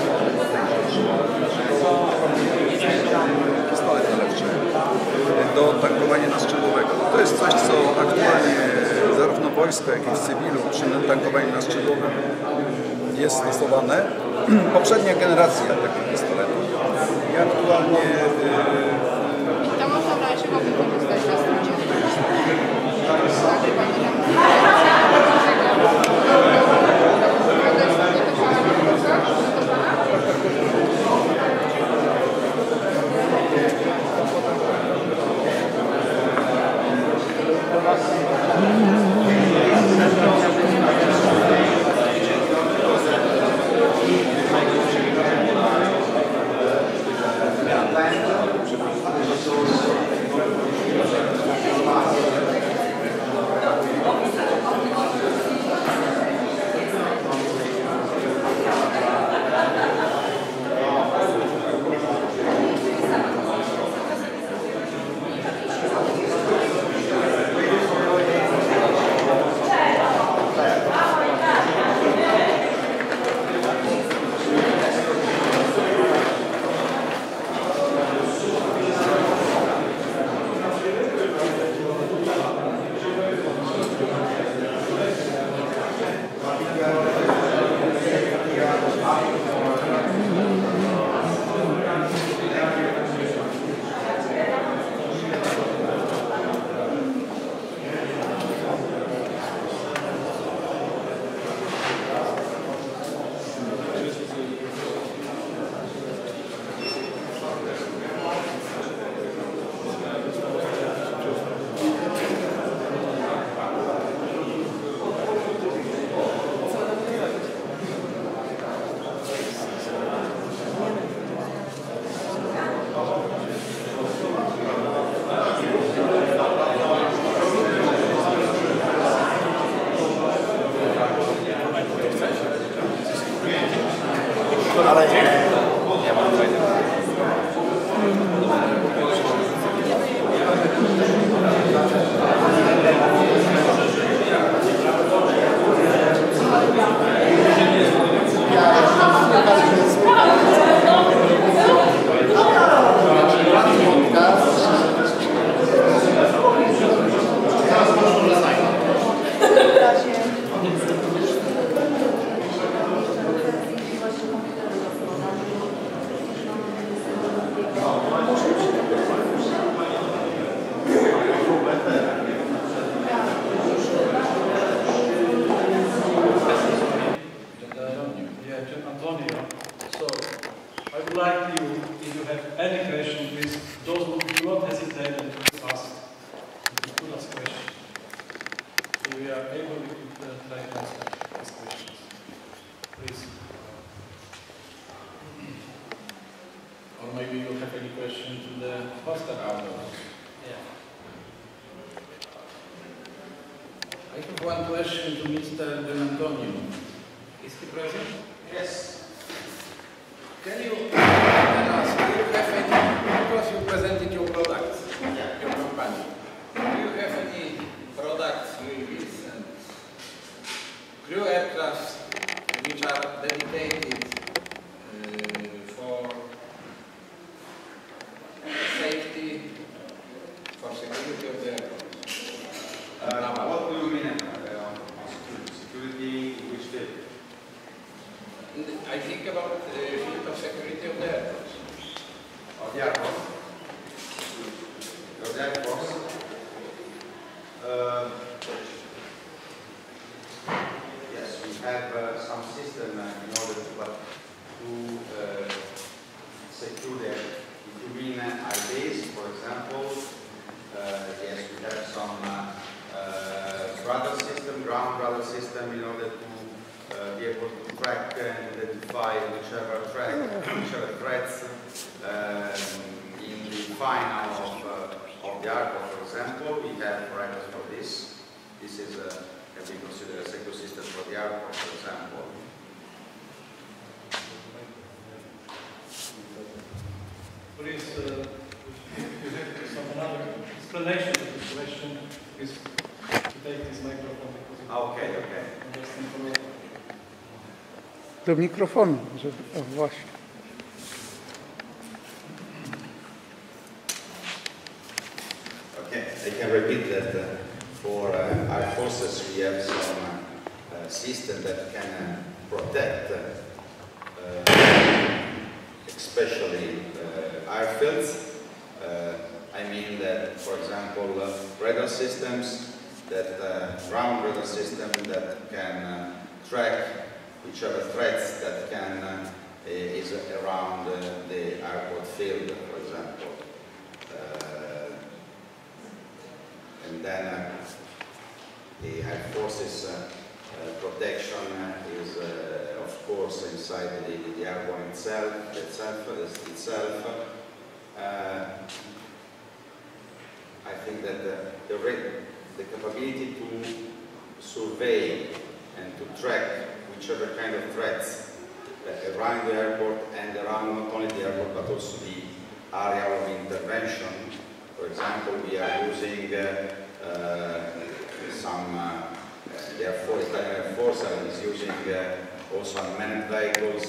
pistolet nalewczy do tankowania nastrzelowego. To jest coś, co aktualnie zarówno wojsko, jak i w cywilu przy tankowaniu nastrzelowym jest stosowane. Poprzednia generacja takich pistoletów i aktualnie I to można w razie czego wykorzystać na studzie. I have one question to Mr. De Antonio. Is he present? Yes. Can you tell us, do you have any, because you presented your products, your company, do you have any products released and crew aircraft which are dedicated for safety, for security of the aircraft? What do you mean on security? Which field? I think about the field of security of the aircraft. Of the aircraft? Of the aircraft? Yes, we have some system in order to secure the, if you mean IBAs, for example, yes, we have some radar system, ground radar system, in order to be able to track and identify whichever threats in the final of the aircraft, for example. We have parameters for this. This is can be considered as ecosystem for the aircraft, for example. Please, if you have some other explanation of this question, please take this microphone. Okay, okay. Do mikrofonu, żeby... O, właśnie. Okay, I can repeat that for our forces we have some system that can protect especially airfields. I mean that, for example, radar systems, that ground radar system that can track whichever threats that can is around the airport field, for example. And then the Air Forces protection is, of course, inside the airborne itself. I think that the capability to survey and to track whichever kind of threats around the airport and around not only the airport but also the area of intervention. For example, we are using the Italian Air Force is using also unmanned vehicles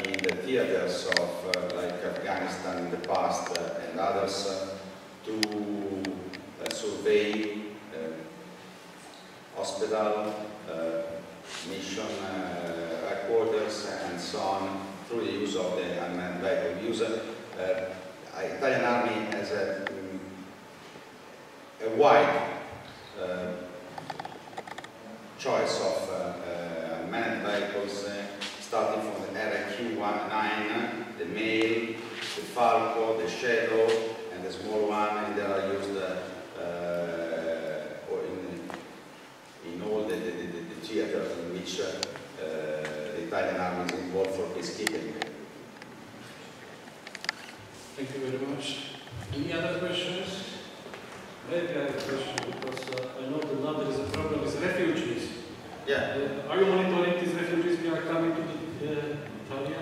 in the theaters of like Afghanistan in the past and others to survey hospital, mission headquarters and so on through the use of the unmanned vehicle. Italian Army has a wide choice of unmanned vehicles, starting from the RQ-19, the Mail, the Falco, the Shadow, and the small one, and they are used in all the theaters in which the Italian Army is involved for peacekeeping. Thank you very much. Any other questions? Maybe I have a question because I know that now there is a problem with refugees. Yeah. Are you monitoring these refugees who are coming to Italy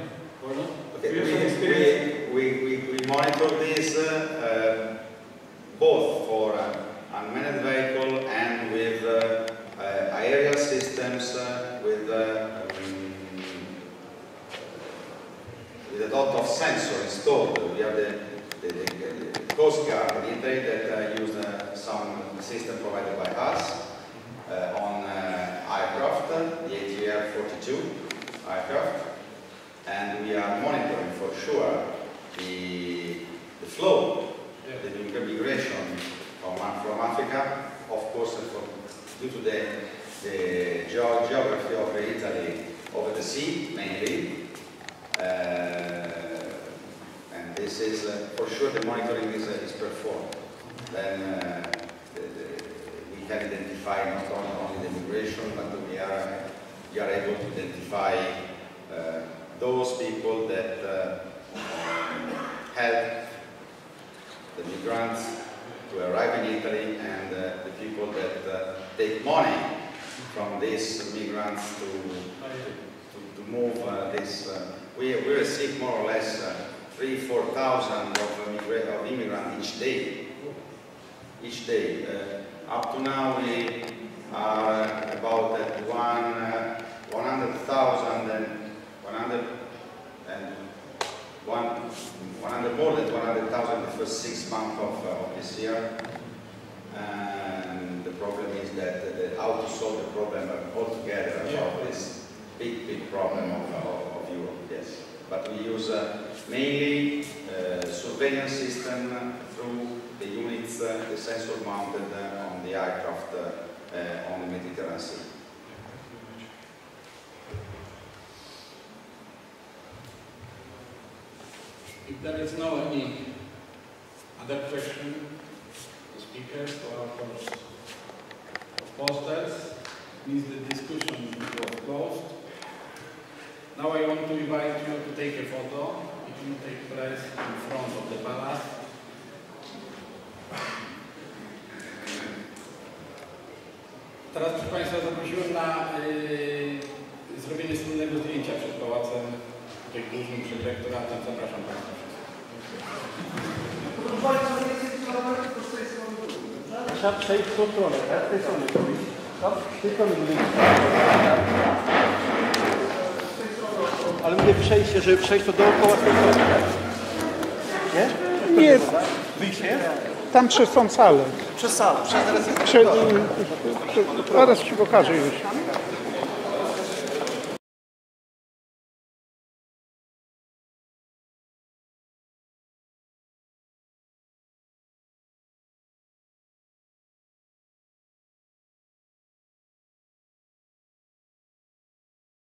or not? Okay. Do you have some experience? We monitor this both for unmanned vehicle and with aerial systems with a lot of sensors installed. We have the Coast Guard in Italy that use some system provided by us on aircraft, the ATR-42 aircraft, and we are monitoring for sure the flow, the migration from Africa, of course, due to the geography of Italy over the sea mainly. And this is, for sure, the monitoring is performed. Then we can identify not only the migration, but we are able to identify those people that help the migrants to arrive in Italy and the people that take money from these migrants to move this. We receive more or less 3,000–4,000 of immigrants each day. Each day. Up to now we are about 100,000 and more than 100,000 the first 6 months of this year. And the problem is that how to solve the problem altogether about this big problem of Europe, yes. But we use mainly surveillance system through the units, the sensor mounted on the aircraft on the Mediterranean Sea. If there is no any other question to speakers or posters, means the discussion was closed. Now I want to invite you to take a photo. It will take place in front of the palace. Teraz, proszę Państwa, zaprosiłem na zrobienie wspólnego zdjęcia przed pałacem, tutaj dużym przed rektoratem. Zapraszam Państwa wszystkich. Trzeba przejść w tą stronę, tak? Z tej strony. Z tej strony. Ale mówię przejście, żeby przejść to dookoła z tej strony, tak? Nie? Nie. Wyjście? Tam przez tą salę. Przez salę. Zaraz ci pokażę już.